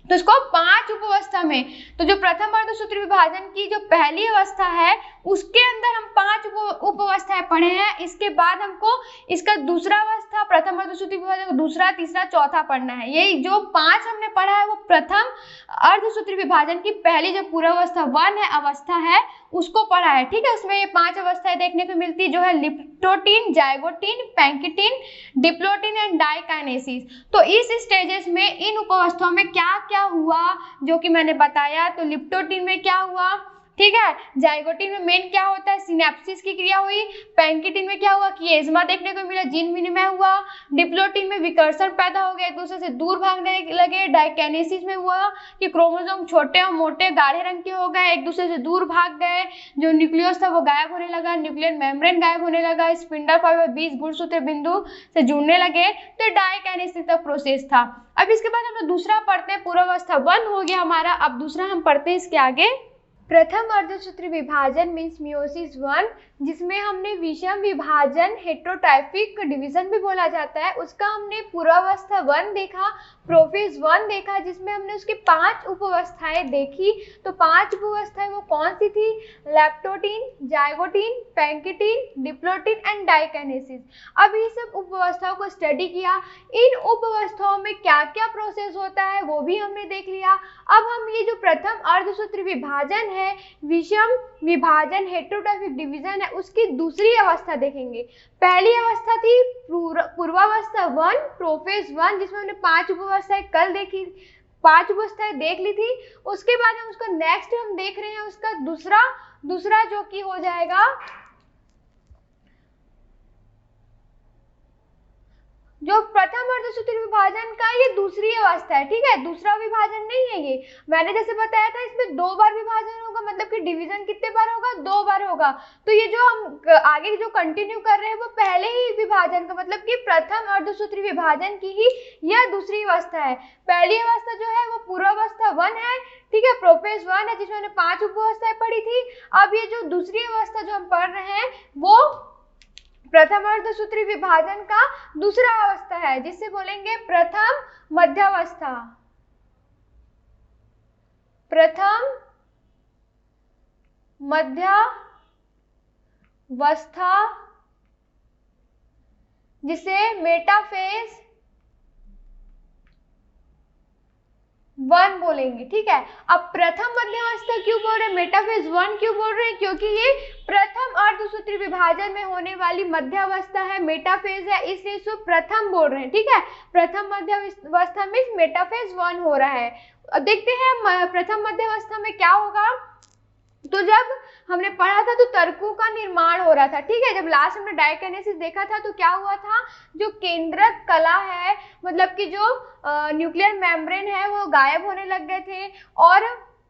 तो इसको 5 उपावस्था में। तो जो प्रथम अर्धसूत्री विभाजन की जो पहली अवस्था है उसके अंदर हम 5 उपावस्थाएं पढ़े हैं। इसके बाद हमको इसका दूसरा अवस्था प्रथम अर्धसूत्री विभाजन दूसरा, तीसरा, चौथा पढ़ना है। यही जो 5 हमने पढ़ा है वो प्रथम अर्धसूत्री विभाजन की पहली जो पूर्वावस्था 1 है अवस्था है उसको पढ़ा है। ठीक है, उसमें ये 5 अवस्थाएं देखने को मिलती है जो है leptotene, zygotene, pachytene, diplotene and diakinesis. तो इस स्टेजेस में इन उपावस्थाओं में क्या क्या हुआ जो कि मैंने बताया। तो लिप्टोटीन में क्या हुआ, ठीक है, जाइगोटीन में मेन क्या होता है सिनेप्सिस की क्रिया हुई, पैंकिटीन में क्या हुआ कि एज्मा देखने को मिला, जीन विनिमय हुआ, डिप्लोटीन में विकर्षण पैदा हो गया, एक दूसरे से दूर भागने लगे, डाइकाइनेसिस में हुआ कि क्रोमोसोम छोटे और मोटे गाढ़े रंग के हो गए, एक दूसरे से दूर भाग गए, जो न्यूक्लियस था वो गायब होने लगा, न्यूक्लियर मेम्ब्रेन गायब होने लगा, स्पिंडल फाइबर 20 गुणसूत्र बिंदु से जुड़ने लगे। तो डाइकाइनेसिस का प्रोसेस था। अब इसके बाद हम लोग दूसरा पढ़ते हैं, पूर्वावस्था 1 हो गया हमारा। अब दूसरा हम पढ़ते हैं इसके आगे प्रथम अर्धसूत्री विभाजन मीन्स मियोसिस 1, जिसमें हमने विषम विभाजन हेटेरोटाइपिक डिवीजन भी बोला जाता है, उसका हमने पूर्वावस्था 1 देखा, प्रोफेज 1 देखा, जिसमें हमने उसकी 5 उपावस्थाएं देखी। तो 5 उपावस्थाएं वो कौन सी थी, लैप्टोटीन, zygotene, pachytene, diplotene and diakinesis. अब ये सब उपावस्थाओं को स्टडी किया, इन उपावस्थाओं में क्या क्या प्रोसेस होता है वो भी हमने देख लिया। अब हम ये जो प्रथम अर्धसूत्री विभाजन है, विषम विभाजन हेटेरोटाइपिक डिवीजन है, उसकी दूसरी अवस्था देखेंगे। पहली अवस्था थी पूर्वावस्था 1, प्रोफेज 1, जिसमें हमने 5 उपावस्थाएं कल देखी, 5 उपावस्थाएं देख ली थी। उसके बाद हम उसका नेक्स्ट हम देख रहे हैं उसका दूसरा जो कि हो जाएगा जो प्रथम अर्धसूत्री विभाजन का ये दूसरी अवस्था है। ठीक है, दूसरा विभाजन नहीं है ये, मैंने जैसे बताया था इसमें 2 बार विभाजन होगा, मतलब कि डिवीजन कितने बार होगा, 2 बार होगा। तो ये जो हम आगे जो कंटिन्यू कर रहे हैं वो पहले ही विभाजन का मतलब कि प्रथम अर्धसूत्री विभाजन की ही यह दूसरी अवस्था है। पहली अवस्था जो है वो पूर्वावस्था 1 है, ठीक है, प्रोफेज 1 है, जिसमें हमने 5 उपावस्थाएं पढ़ी थी। अब ये जो दूसरी अवस्था जो हम पढ़ रहे हैं वो प्रथम अर्धसूत्री विभाजन का दूसरा अवस्था है, जिससे बोलेंगे प्रथम मध्यावस्था। प्रथम मध्यावस्था जिसे मेटाफेज 1 बोलेंगे। ठीक है, अब प्रथम मध्यावस्था क्यों बोल रहे हैं, मेटाफेज 1 क्यों बोल रहे हैं, क्योंकि ये प्रथम अर्धसूत्री विभाजन में होने वाली मध्यावस्था है, मेटाफेज है, इसलिए इसको प्रथम बोल रहे हैं। ठीक है, प्रथम मध्यावस्था में मेटाफेज 1 हो रहा है। अब देखते हैं प्रथम मध्यावस्था में क्या होगा। तो जब हमने पढ़ा था तो तर्कों का निर्माण हो रहा था। ठीक है, जब लास्ट हमने डाइकाइनेसिस देखा था तो क्या हुआ था, जो केंद्रक कला है मतलब कि जो न्यूक्लियर मेम्ब्रेन है वो गायब होने लग गए थे और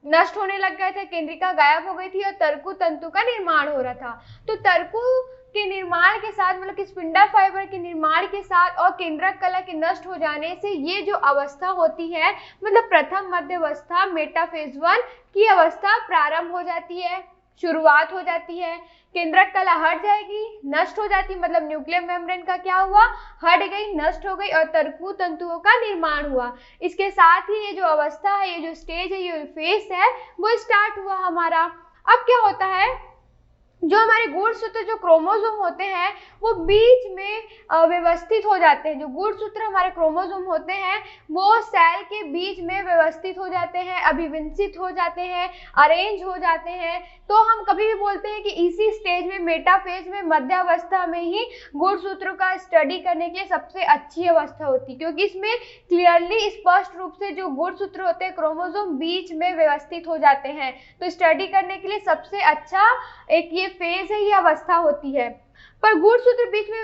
नष्ट होने लग गए थे, केंद्रिका गायब हो गई थी और तर्कु तंतु का निर्माण हो रहा था। तो तर्कु के निर्माण के साथ मतलब कि स्पिंडल फाइबर के निर्माण के साथ और केंद्रक कला के नष्ट हो जाने से ये जो अवस्था होती है मतलब प्रथम मध्यावस्था मेटाफेज 1 की अवस्था प्रारंभ हो जाती है, शुरुआत हो जाती है। केंद्रक कला हट जाएगी, नष्ट हो जाती, मतलब न्यूक्लियर मेम्ब्रेन का क्या हुआ, हट गई, नष्ट हो गई और तर्कु तंतुओं का निर्माण हुआ। इसके साथ ही ये जो अवस्था है, ये जो स्टेज है, ये फेज है, वो स्टार्ट हुआ हमारा। अब क्या होता है, जो हमारे गुणसूत्र जो क्रोमोसोम होते हैं वो बीच में व्यवस्थित हो जाते हैं। जो गुणसूत्र हमारे क्रोमोसोम होते हैं वो सेल के बीच में व्यवस्थित हो जाते हैं, अभिविन्यस्त हो जाते हैं, अरेंज हो जाते हैं। तो हम कभी भी बोलते हैं कि इसी स्टेज में, मेटाफेज में, मध्यावस्था में ही गुणसूत्रों का स्टडी करने के लिए सबसे अच्छी अवस्था होती है, क्योंकि इसमें क्लियरली स्पष्ट रूप से जो गुणसूत्र होते हैं क्रोमोसोम बीच में व्यवस्थित हो जाते हैं। तो स्टडी करने के लिए सबसे अच्छा एक ये फेज है, ये अवस्था होती है। पर गुणसूत्र बीच में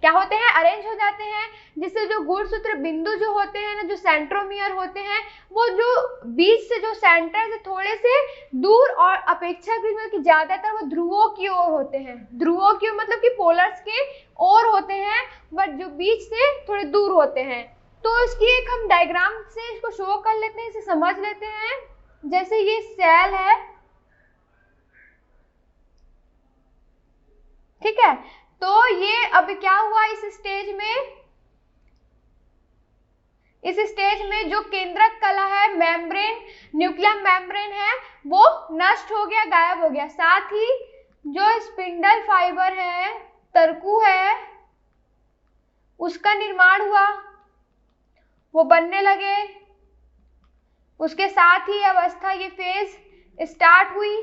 क्या होते हैं, अरेंज हो जाते हैं, जिससे जो गुणसूत्र बिंदु जो होते हैं ना, जो सेंट्रोमियर होते हैं, वो जो बीच से जो सेंटर से थोड़े से दूर और अपेक्षाकृत मतलब कि ज्यादातर वो ध्रुवों की ओर होते हैं। ध्रुवों की ओर मतलब कि पोलर्स के ओर होते हैं, बट जो बीच से थोड़े दूर होते हैं। तो इसकी एक हम डायग्राम से इसको शो कर लेते हैं, इसे समझ लेते हैं। जैसे ये सेल है, ठीक है, तो ये अब क्या हुआ इस स्टेज में जो केंद्रक कला है, मेम्ब्रेन, न्यूक्लियर मेम्ब्रेन है, वो नष्ट हो गया, गायब हो गया। साथ ही जो स्पिंडल फाइबर है, तरकु है, उसका निर्माण हुआ, वो बनने लगे। उसके साथ ही अवस्था, ये फेज स्टार्ट हुई,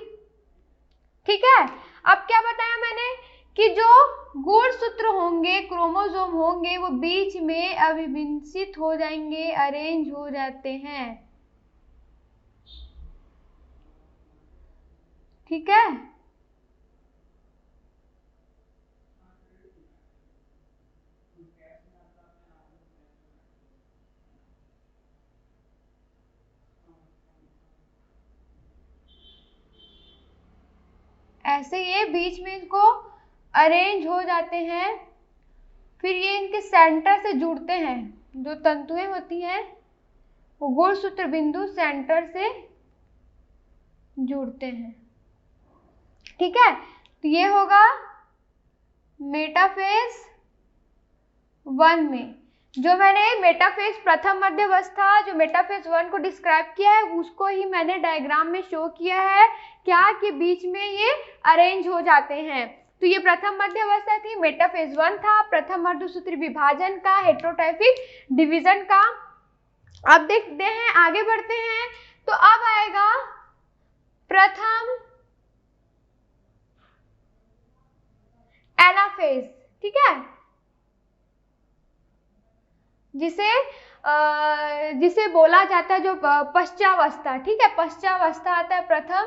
ठीक है। अब क्या बताया मैंने कि जो गुणसूत्र होंगे, क्रोमोसोम होंगे, वो बीच में अभिविन्यस्त हो जाएंगे, अरेंज हो जाते हैं, ठीक है। ऐसे ये बीच में इसको अरेंज हो जाते हैं, फिर ये इनके सेंटर से जुड़ते हैं। जो तंतुएं होती हैं वो गुणसूत्र बिंदु सेंटर से जुड़ते हैं, ठीक है। तो ये होगा मेटाफेज 1 में। जो मैंने मेटाफेज प्रथम मध्यावस्था, जो मेटाफेज 1 को डिस्क्राइब किया है, उसको ही मैंने डायग्राम में शो किया है, क्या कि बीच में ये अरेंज हो जाते हैं। तो ये प्रथम मध्यावस्था थी, मेटाफेज 1 था, प्रथम अर्धसूत्री विभाजन का, हेटेरोट्राइफिक डिवीजन का। अब देखते हैं, आगे बढ़ते हैं। तो अब आएगा प्रथम एनाफेज, ठीक है, जिसे बोला जाता है जो पश्चावस्था, ठीक है। पश्चावस्था आता है प्रथम,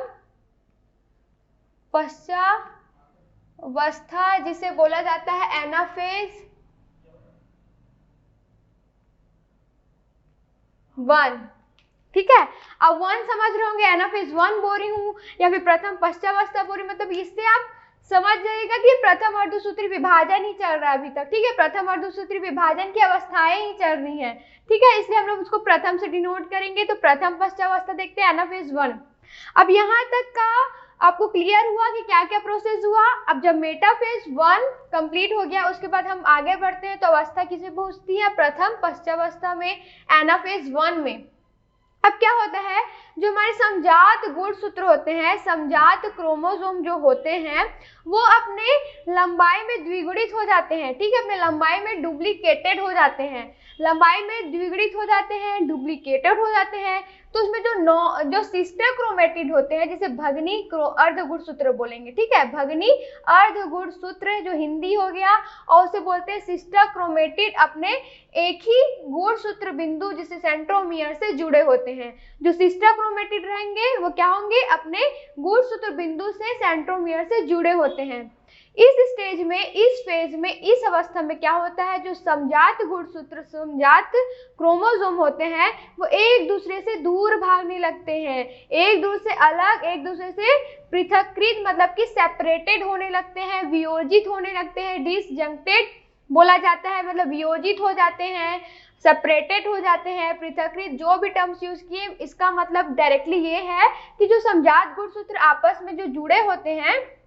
पश्चावस्था जिसे बोला जाता है एनाफेज 1, ठीक है। अब 1 समझ रहे होंगे, एनाफेज 1 बोल रही हूँ या फिर प्रथम पश्चावस्था बोल रही, मतलब इससे आप समझ जाइएगा कि प्रथम अर्धसूत्री विभाजन ही चल रहा है अभी तक, ठीक है। प्रथम अर्धसूत्री विभाजन की अवस्थाएं ही चल रही हैं, ठीक है, इसलिए हम लोग उसको प्रथम से डिनोट करेंगे। तो प्रथम पश्चावस्था देखते हैं, एनाफेज 1। अब यहाँ तक का आपको क्लियर हुआ कि क्या क्या प्रोसेस हुआ। अब जब मेटाफेज 1 कंप्लीट हो गया, उसके बाद हम आगे बढ़ते हैं, तो अवस्था किसे पहुंचती है, प्रथम पश्चावस्था में, एनाफेज 1 में। अब क्या होता है, जो हमारे समजात गुणसूत्र होते हैं, समजात क्रोमोसोम जो होते हैं, वो अपने लंबाई में द्विगुणित हो जाते हैं, ठीक है, अपने लंबाई में डुप्लीकेटेड हो जाते हैं, लंबाई में द्विगुणित हो जाते हैं, डुप्लीकेटेड हो जाते हैं। तो उसमें जो सिस्टर क्रोमेटिड होते हैं, जैसे भगनी अर्ध गुणसूत्र बोलेंगे, ठीक है, भगनी अर्ध गुणसूत्र जो हिंदी हो गया, और उसे बोलते हैं सिस्टर क्रोमेटिड, अपने एक ही गुणसूत्र बिंदु जिसे सेंट्रोमियर से जुड़े होते हैं। जो सिस्टर क्रोमेटिड रहेंगे वो क्या होंगे, अपने गुणसूत्र बिंदु से सेंट्रोमियर से जुड़े होते हैं। इस स्टेज में, इस फेज में, इस अवस्था में क्या होता है, जो समजात गुणसूत्र, समजात क्रोमोसोम होते हैं, वो एक दूसरे से दूर भागने लगते हैं, एक दूसरे से अलग, एक दूसरे से पृथक्कृत मतलब कि सेपरेटेड होने लगते हैं, वियोजित होने लगते हैं, डिसजंक्टेड बोला जाता है, मतलब वियोजित हो जाते हैं, सेपरेटेड हो जाते हैं, पृथक्कृत, जो भी टर्म्स यूज किए, इसका मतलब डायरेक्टली ये है कि जो समजात गुणसूत्र आपस में जो जुड़े होते हैं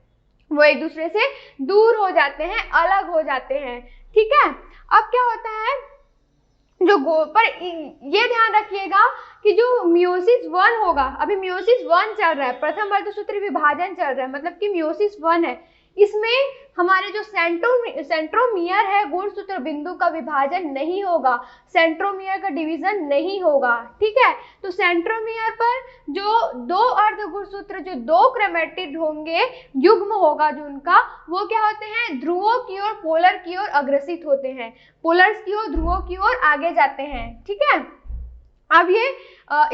वो एक दूसरे से दूर हो जाते हैं, अलग हो जाते हैं, ठीक है। अब क्या होता है, पर ये ध्यान रखिएगा कि जो मियोसिस 1 होगा, अभी मियोसिस 1 चल रहा है, प्रथम अर्धसूत्री विभाजन चल रहा है, मतलब कि मियोसिस 1 है, इसमें हमारे जो सेंट्रोमियर है गुणसूत्र बिंदु का विभाजन नहीं होगा, सेंट्रोमियर का डिवीजन नहीं होगा, ठीक है। तो सेंट्रोमियर पर जो दो अर्ध गुणसूत्र, जो दो क्रोमेटिड होंगे, युग्म होगा जो उनका, वो क्या होते हैं, ध्रुवों की ओर, पोलर की ओर अग्रसित होते हैं, पोलर्स की ओर, ध्रुवों की ओर आगे जाते हैं, ठीक है। अब ये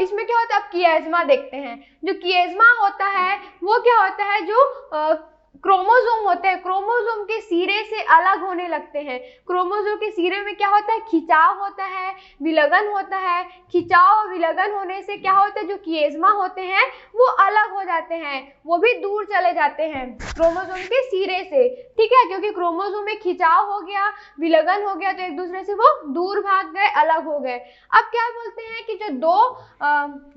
इसमें क्या होता है, अब किएज्मा देखते हैं। जो किएज्मा होता है वो क्या होता है, जो क्रोमोसोम होते हैं, क्रोमोसोम के सिरे से अलग होने लगते हैं। क्रोमोसोम के सिरे में क्या होता है, खिंचाव होता है, विलगन होता है। खिंचाव और विलगन होने से क्या होता है, जो किएज्मा होते हैं वो अलग हो जाते हैं, वो भी दूर चले जाते हैं क्रोमोसोम के सिरे से, ठीक है, क्योंकि क्रोमोसोम में खिंचाव हो गया, विलगन हो गया, तो एक दूसरे से वो दूर भाग गए, अलग हो गए। अब क्या बोलते हैं कि जो दो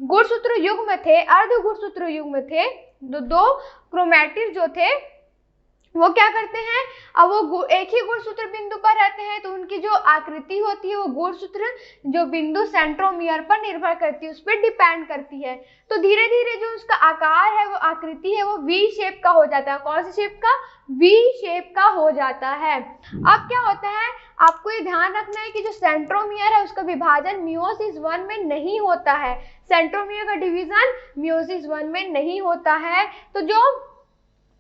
गुणसूत्र युग्म थे, अर्ध गुणसूत्र युग्म थे, दो क्रोमैटिड जो थे, वो क्या करते हैं, अब वो एक ही गुणसूत्र बिंदु पर रहते हैं, तो उनकी जो आकृति होती है वो गुणसूत्र जो बिंदु सेंट्रोमियर पर निर्भर करती है, उस पर डिपेंड करती है। तो धीरे धीरे जो उसका आकार है, वो आकृति है, वो वी शेप का हो जाता है। कौन सी शेप का, वी शेप का हो जाता है। अब क्या होता है, आपको ये ध्यान रखना है कि जो सेंट्रोमियर है उसका विभाजन मियोसिस 1 में नहीं होता है, सेंट्रोमियर का डिवीजन मियोसिस 1 में नहीं होता है। तो जो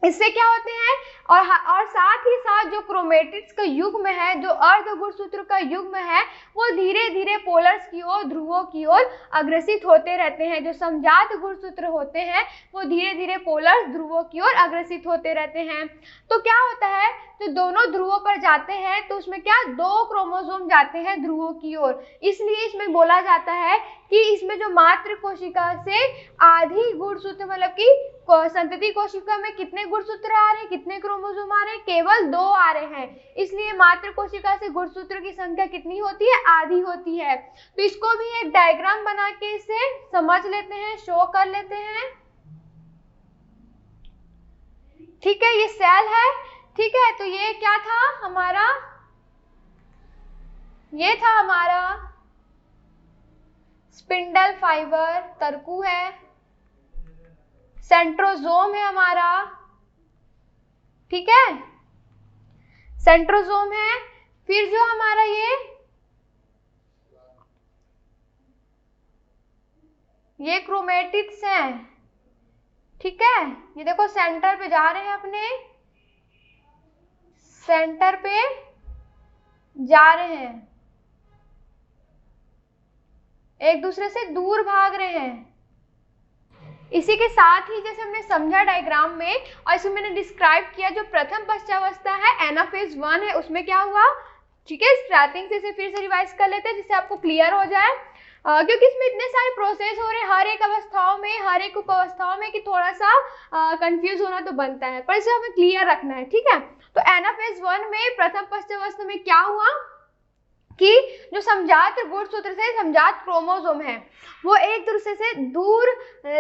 इससे क्या होते हैं, और साथ ही साथ जो क्रोमेटिड्स का युग्म है, जो अर्ध गुणसूत्र का युग्म है, वो धीरे धीरे पोलर्स की ओर, ध्रुवों की ओर अग्रसित होते रहते हैं। जो समजात गुणसूत्र होते हैं वो धीरे धीरे पोलर्स, ध्रुवों की ओर अग्रसित होते रहते हैं। तो क्या होता है, जो दोनों ध्रुवों पर जाते हैं तो उसमें क्या, दो क्रोमोसोम जाते हैं ध्रुवों की ओर, इसलिए इसमें बोला जाता है कि इसमें जो मातृ कोशिका से आधी गुणसूत्र, मतलब कि संतति कोशिका में कितने गुणसूत्र आ रहे हैं, कितने क्रोमोसोम आ रहे हैं, केवल 2 आ रहे हैं, इसलिए मातृ कोशिका से गुणसूत्र की संख्या कितनी होती है, आधी होती है। तो इसको भी एक डायग्राम बना के इसे समझ लेते हैं, शो कर लेते हैं, ठीक है। ये सेल है, ठीक है। तो ये क्या था हमारा, ये था हमारा स्पिंडल फाइबर, तरकू है, सेंट्रोजोम है हमारा, ठीक है, सेंट्रोजोम है। फिर जो हमारा ये क्रोमेटिड्स हैं, ठीक है, ये देखो सेंटर पे जा रहे हैं, अपने सेंटर पे जा रहे हैं, एक दूसरे से दूर भाग रहे हैं। इसी के साथ ही जैसे हमने समझा डायग्राम में, और इसमें मैंने डिस्क्राइब किया, जो प्रथम पश्चावस्था है, एनाफेज 1 है, उसमें क्या हुआ, ठीक है। स्टार्टिंग से इसे फिर से रिवाइज कर लेते हैं जिससे आपको क्लियर हो जाए, क्योंकि इसमें इतने सारे प्रोसेस हो रहे हैं हर एक अवस्थाओं में, हर एक उप अवस्थाओं में, कि थोड़ा सा कंफ्यूज होना तो बनता है, पर इसे हमें क्लियर रखना है, ठीक है। तो एनाफेज 1 में प्रथम पश्चावस्था में क्या हुआ कि जो समजात गुणसूत्र से समजात क्रोमोसोम है वो एक दूसरे से दूर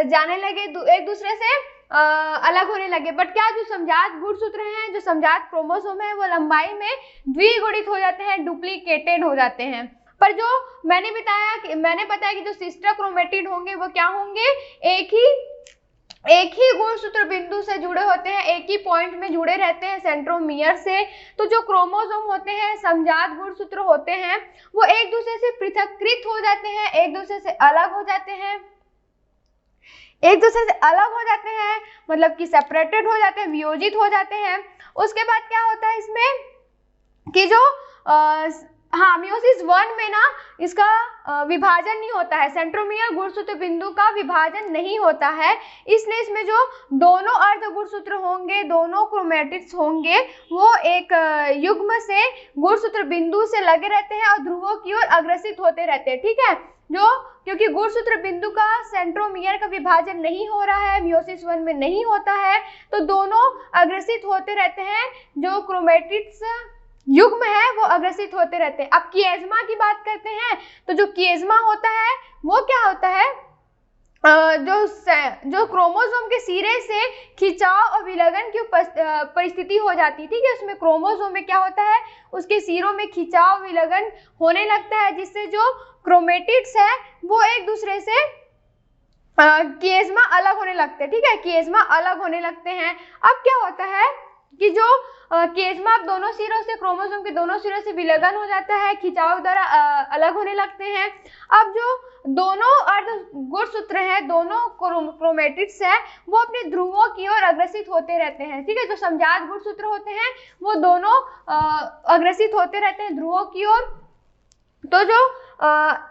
जाने लगे, एक दूसरे से अलग होने लगे। बट क्या जो समजात गुणसूत्र हैं, जो समजात क्रोमोसोम है, वो लंबाई में द्विगुणित हो जाते हैं, डुप्लीकेटेड हो जाते हैं। पर जो मैंने बताया कि जो सिस्टर क्रोमेटिड होंगे वो क्या होंगे, एक ही गुणसूत्र बिंदु से जुड़े होते हैं, एक ही पॉइंट में जुड़े रहते हैं सेंट्रोमियर से। तो जो क्रोमोसोम होते हैं, समजात गुणसूत्र होते हैं, वो एक दूसरे से पृथक्कृत हो जाते हैं, एक दूसरे से अलग हो जाते हैं, एक दूसरे से अलग हो जाते हैं, मतलब कि सेपरेटेड हो जाते हैं, वियोजित हो जाते हैं। उसके बाद क्या होता है इसमें कि जो मियोसिस 1 में ना इसका विभाजन नहीं होता है, सेंट्रोमियर गुणसूत्र बिंदु का विभाजन नहीं होता है, इसलिए इसमें जो दोनों अर्ध गुणसूत्र होंगे, दोनों क्रोमेटिड्स होंगे, वो एक युग्म से गुणसूत्र बिंदु से लगे रहते हैं और ध्रुवों की ओर अग्रसित होते रहते हैं, ठीक है। क्योंकि गुणसूत्र बिंदु का सेंट्रोमियर का विभाजन नहीं हो रहा है, मियोसिस 1 में नहीं होता है, तो दोनों अग्रसित होते रहते हैं, जो क्रोमेटिड्स युग्म है वो अग्रसित होते रहते हैं। अब किएज्मा की बात करते हैं, तो जो किएज्मा होता है वो क्या होता है, जो क्रोमोसोम के सिरे से खिंचाव और विलगन की परिस्थिति हो जाती है, ठीक है। उसमें क्रोमोसोम में क्या होता है, उसके सिरों में खिंचाव विलगन होने लगता है, जिससे जो क्रोमेटिड्स है वो एक दूसरे से किएज़्मा अलग होने लगते हैं, ठीक है। किएज़्मा अलग होने लगते हैं। अब क्या होता है कि जो किएज़्मा अब दोनों सिरों से, क्रोमोसोम के दोनों सिरों से विलगन हो जाता है, खिंचाव द्वारा अलग होने लगते हैं। अब जो दोनों अर्ध गुणसूत्र हैं, दोनों क्रोमेटिड्स हैं, वो अपने ध्रुवों की ओर अग्रसित होते रहते हैं, ठीक है। जो समजात गुणसूत्र होते हैं वो दोनों अग्रसित होते रहते हैं ध्रुवों की ओर। तो जो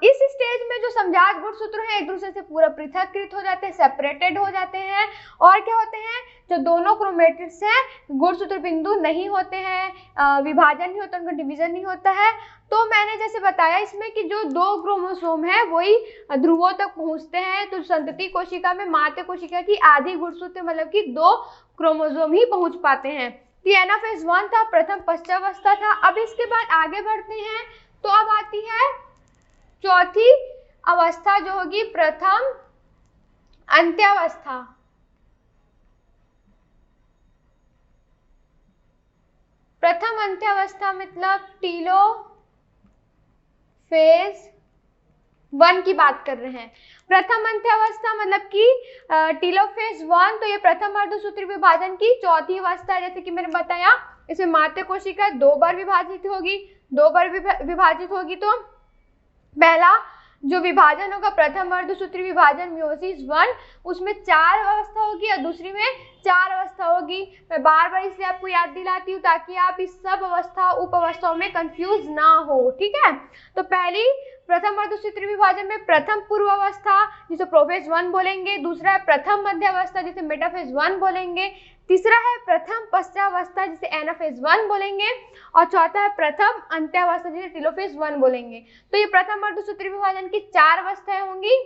इस स्टेज में जो समजात गुणसूत्र हैं एक दूसरे से पूरा पृथककृत हो जाते हैं, सेपरेटेड हो जाते हैं। और क्या होते हैं, जो दोनों क्रोमेटिड्स हैं गुणसूत्र बिंदु नहीं होते हैं, विभाजन नहीं होता, उनका डिवीजन नहीं होता है। तो मैंने जैसे बताया इसमें कि जो दो क्रोमोसोम है वही ध्रुवों तक पहुंचते हैं। तो संतति कोशिका में मात्र कोशिका की आधी गुणसूत्र मतलब कि 2 क्रोमोसोम ही पहुंच पाते हैं। तो एनाफेज 1 था, प्रथम पश्चावस्था था। अब इसके बाद आगे बढ़ते हैं तो अब आती है चौथी अवस्था जो होगी प्रथम अंत्यावस्था। प्रथम अंत्यावस्था मतलब टेलोफेज 1 की बात कर रहे हैं। प्रथम अंत्यावस्था मतलब कि टेलोफेज 1, तो ये प्रथम अर्धसूत्री विभाजन की चौथी अवस्था है। जैसे कि मैंने बताया इसमें मात्र कोशिका 2 बार विभाजित होगी, 2 बार विभाजित होगी। तो पहला जो विभाजन होगा प्रथम अर्धसूत्री विभाजन मियोसिस 1, उसमें 4 अवस्था होगी और दूसरी में 4 अवस्था होगी। मैं बार बार इसलिए आपको याद दिलाती हूँ ताकि आप इस सब अवस्था उप अवस्थाओं में कंफ्यूज ना हो, ठीक है। तो पहली प्रथम अर्धसूत्री विभाजन में प्रथम पूर्व अवस्था जिसे प्रोफेज 1 बोलेंगे, दूसरा है प्रथम मध्य अवस्था जिसे मेटाफेज 1 बोलेंगे, तीसरा है प्रथम पश्चावस्था जिसे एनाफेज 1 बोलेंगे और चौथा है प्रथम अंत्यावस्था जिसे टेलोफेज 1 बोलेंगे। तो ये प्रथम अर्धसूत्री विभाजन की 4 अवस्थाएं होंगी।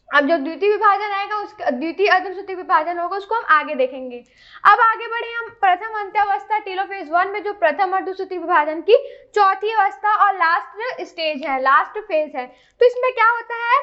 अब जो द्वितीय विभाजन आएगा उसका द्वितीय अर्धसूत्री विभाजन होगा उसको हम आगे देखेंगे। अब आगे बढ़े हम प्रथम अंत्यावस्था टेलोफेज 1 में जो प्रथम अर्धसूत्री विभाजन की चौथी अवस्था और लास्ट स्टेज है, लास्ट फेज है। तो इसमें क्या होता है,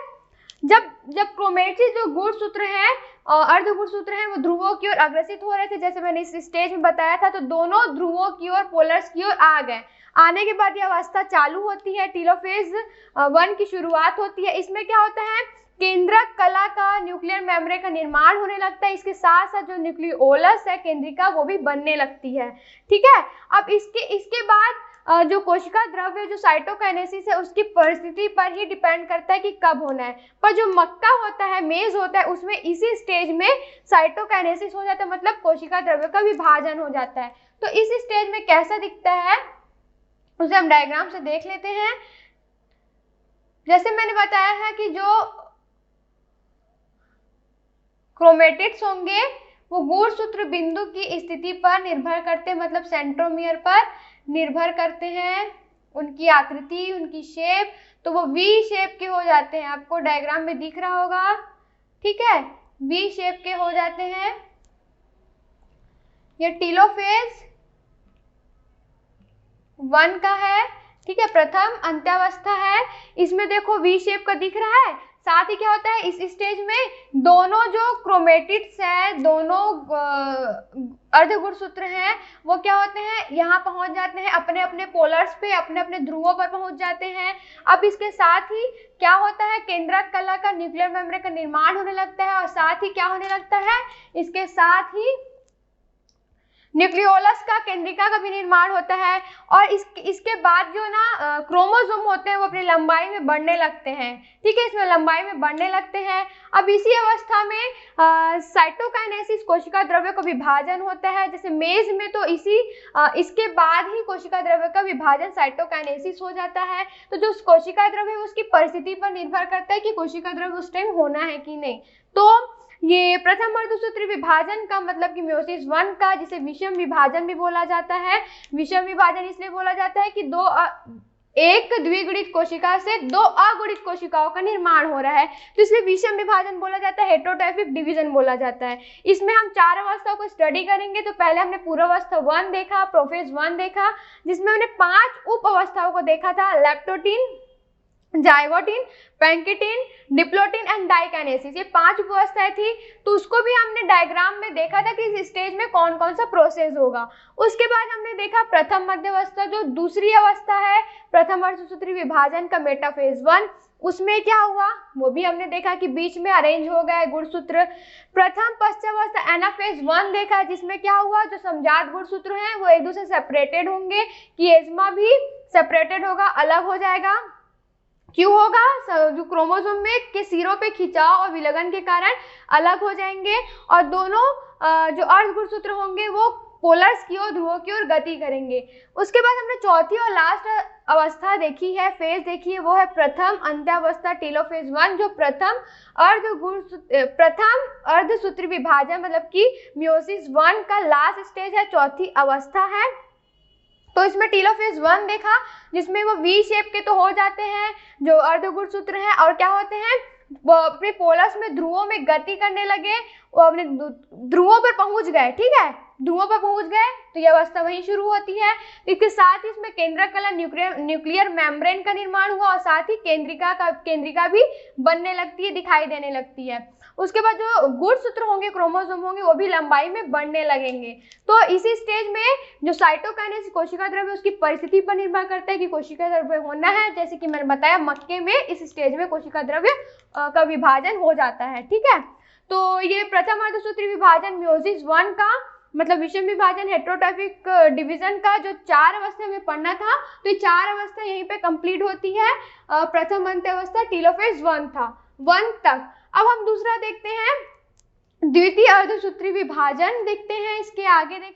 जब क्रोमेटिड्स जो गुणसूत्र हैं अर्ध गुणसूत्र हैं वो ध्रुवों की ओर अग्रसित हो रहे थे, जैसे मैंने इस स्टेज में बताया था, तो दोनों ध्रुवों की ओर पोलर्स की ओर आ गए। आने के बाद ये अवस्था चालू होती है, टेलोफेज 1 की शुरुआत होती है। इसमें क्या होता है, केंद्रक कला का न्यूक्लियर मेम्ब्रेन का निर्माण होने लगता है। इसके साथ साथ जो न्यूक्लियोलस है केंद्रिका वो भी बनने लगती है, ठीक है। अब इसके बाद जो कोशिका द्रव्य जो साइटोकाइनेसिस है उसकी परिस्थिति पर ही डिपेंड करता है कि कब होना है। पर जो मक्का होता है, मेज होता है, उसमें इसी स्टेज में साइटोकाइनेसिस हो जाता है, मतलब कोशिका द्रव्य का विभाजन हो जाता है। तो इस स्टेज में कैसा दिखता है उसे हम डायग्राम से देख लेते हैं। जैसे मैंने बताया है कि जो क्रोमेटिड्स होंगे वो गुणसूत्र बिंदु की स्थिति पर निर्भर करते हैं, मतलब सेंट्रोमियर पर निर्भर करते हैं, उनकी आकृति, उनकी शेप, तो वो वी शेप के हो जाते हैं। आपको डायग्राम में दिख रहा होगा, ठीक है, वी शेप के हो जाते हैं। ये टेलोफेज 1 का है, ठीक है, प्रथम अंत्यावस्था है। इसमें देखो वी शेप का दिख रहा है। साथ ही क्या होता है इस स्टेज में दोनों जो क्रोमेटिड्स हैं, दोनों अर्धगुणसूत्र हैं, वो क्या होते हैं, यहाँ पहुंच जाते हैं, अपने अपने पोलर्स पे, अपने अपने ध्रुवों पर पहुंच जाते हैं। अब इसके साथ ही क्या होता है, केंद्रक कला का न्यूक्लियर मेम्ब्रेन का निर्माण होने लगता है और साथ ही क्या होने लगता है, इसके साथ ही न्यूक्लियोलस का केंद्रिका का भी निर्माण होता है। और इसके बाद जो ना क्रोमोसोम होते हैं वो अपनी लंबाई में बढ़ने लगते हैं, ठीक है, इसमें लंबाई में बढ़ने लगते हैं। अब इसी अवस्था में साइटोकाइनेसिस कोशिका द्रव्य का विभाजन होता है। जैसे मेज में तो इसके बाद ही कोशिका द्रव्य का विभाजन साइटोकाइनेसिस हो जाता है। तो जो कोशिका द्रव्य है उसकी परिस्थिति पर निर्भर करता है कि कोशिका द्रव्य उस टाइम होना है कि नहीं। तो ये प्रथम अर्धसूत्री विभाजन का मतलब कि मियोसिस 1 का, जिसे विषम विभाजन भी बोला जाता है। विषम विभाजन इसलिए बोला जाता है कि एक द्विगुणित कोशिका से 2 अगुणित कोशिकाओं का निर्माण हो रहा है, तो इसलिए विषम विभाजन बोला जाता है, हेटेरोट्रोफिक डिवीजन बोला जाता है। इसमें हम 4 अवस्थाओं को स्टडी करेंगे। तो पहले हमने पूर्वावस्था 1 देखा, प्रोफेज 1 देखा, जिसमें हमने 5 उप अवस्थाओं को देखा था, लैक्टोटिन, जाइगोटिन, पैंकिटिन, डिप्लोटिन एंड डाइकाइनेसिस, ये 5 अवस्थाएं थी। तो उसको भी हमने डायग्राम में देखा था कि इस स्टेज में कौन कौन सा प्रोसेस होगा। उसके बाद हमने देखा प्रथम मध्य अवस्था, जो दूसरी अवस्था है प्रथम अर्धसूत्री विभाजन का मेटाफेज 1, उसमें क्या हुआ वो भी हमने देखा कि बीच में अरेंज हो गया गुणसूत्र। प्रथम पश्चावस्था एनाफेज 1 देखा, जिसमें क्या हुआ, जो समजात गुणसूत्र हैं वो एक दूसरे से सेपरेटेड होंगे, किएज्मा भी सेपरेटेड होगा, अलग हो जाएगा। क्यों होगा, जो क्रोमोसोम में के सिरों पे खिंचाव और विलगन के कारण अलग हो जाएंगे, और दोनों जो अर्ध गुणसूत्र होंगे वो पोलर्स की ओर, ध्रुवों की ओर गति करेंगे। उसके बाद हमने चौथी और लास्ट अवस्था देखी है, फेज देखी है, वो है प्रथम अंत्यावस्था टेलोफेज 1, जो प्रथम अर्धसूत्री विभाजन मतलब कि मियोसिस 1 का लास्ट स्टेज है, चौथी अवस्था है। तो इसमें टेलोफेज 1 देखा, जिसमें वो वी शेप के तो हो जाते हैं जो अर्धगुणसूत्र हैं, और क्या होते हैं, वो अपने पोलर्स में ध्रुवों में गति करने लगे, वो अपने ध्रुवों पर पहुंच गए, ठीक है, ध्रुवों पर पहुंच गए, तो ये अवस्था वहीं शुरू होती है। इसके साथ ही इसमें केंद्रकला न्यूक्लियर मेम्ब्रेन का निर्माण हुआ, और साथ ही केंद्रिका भी बनने लगती है, दिखाई देने लगती है। उसके बाद जो गुणसूत्र होंगे, क्रोमोसोम होंगे, वो भी लंबाई में बढ़ने लगेंगे। तो इसी स्टेज में जो साइटोकाइनेसिस कोशिका द्रव्य, उसकी परिस्थिति पर निर्भर करता है कि कोशिका द्रव्य होना है, जैसे कि मैंने बताया मक्के में इस स्टेज में कोशिका द्रव्य का विभाजन हो जाता है, ठीक है। तो ये प्रथम अर्धसूत्री विभाजन मियोसिस 1 का मतलब विषम विभाजन हेटेरोट्रॉफिक डिवीजन का जो 4 अवस्था में पढ़ना था, तो ये 4 अवस्था यहीं पे कंप्लीट होती है। प्रथम अंत्य अवस्था टेलोफेज 1 था, 1 तक। अब हम दूसरा देखते हैं, द्वितीय अर्धसूत्री विभाजन देखते हैं, इसके आगे देखेंगे।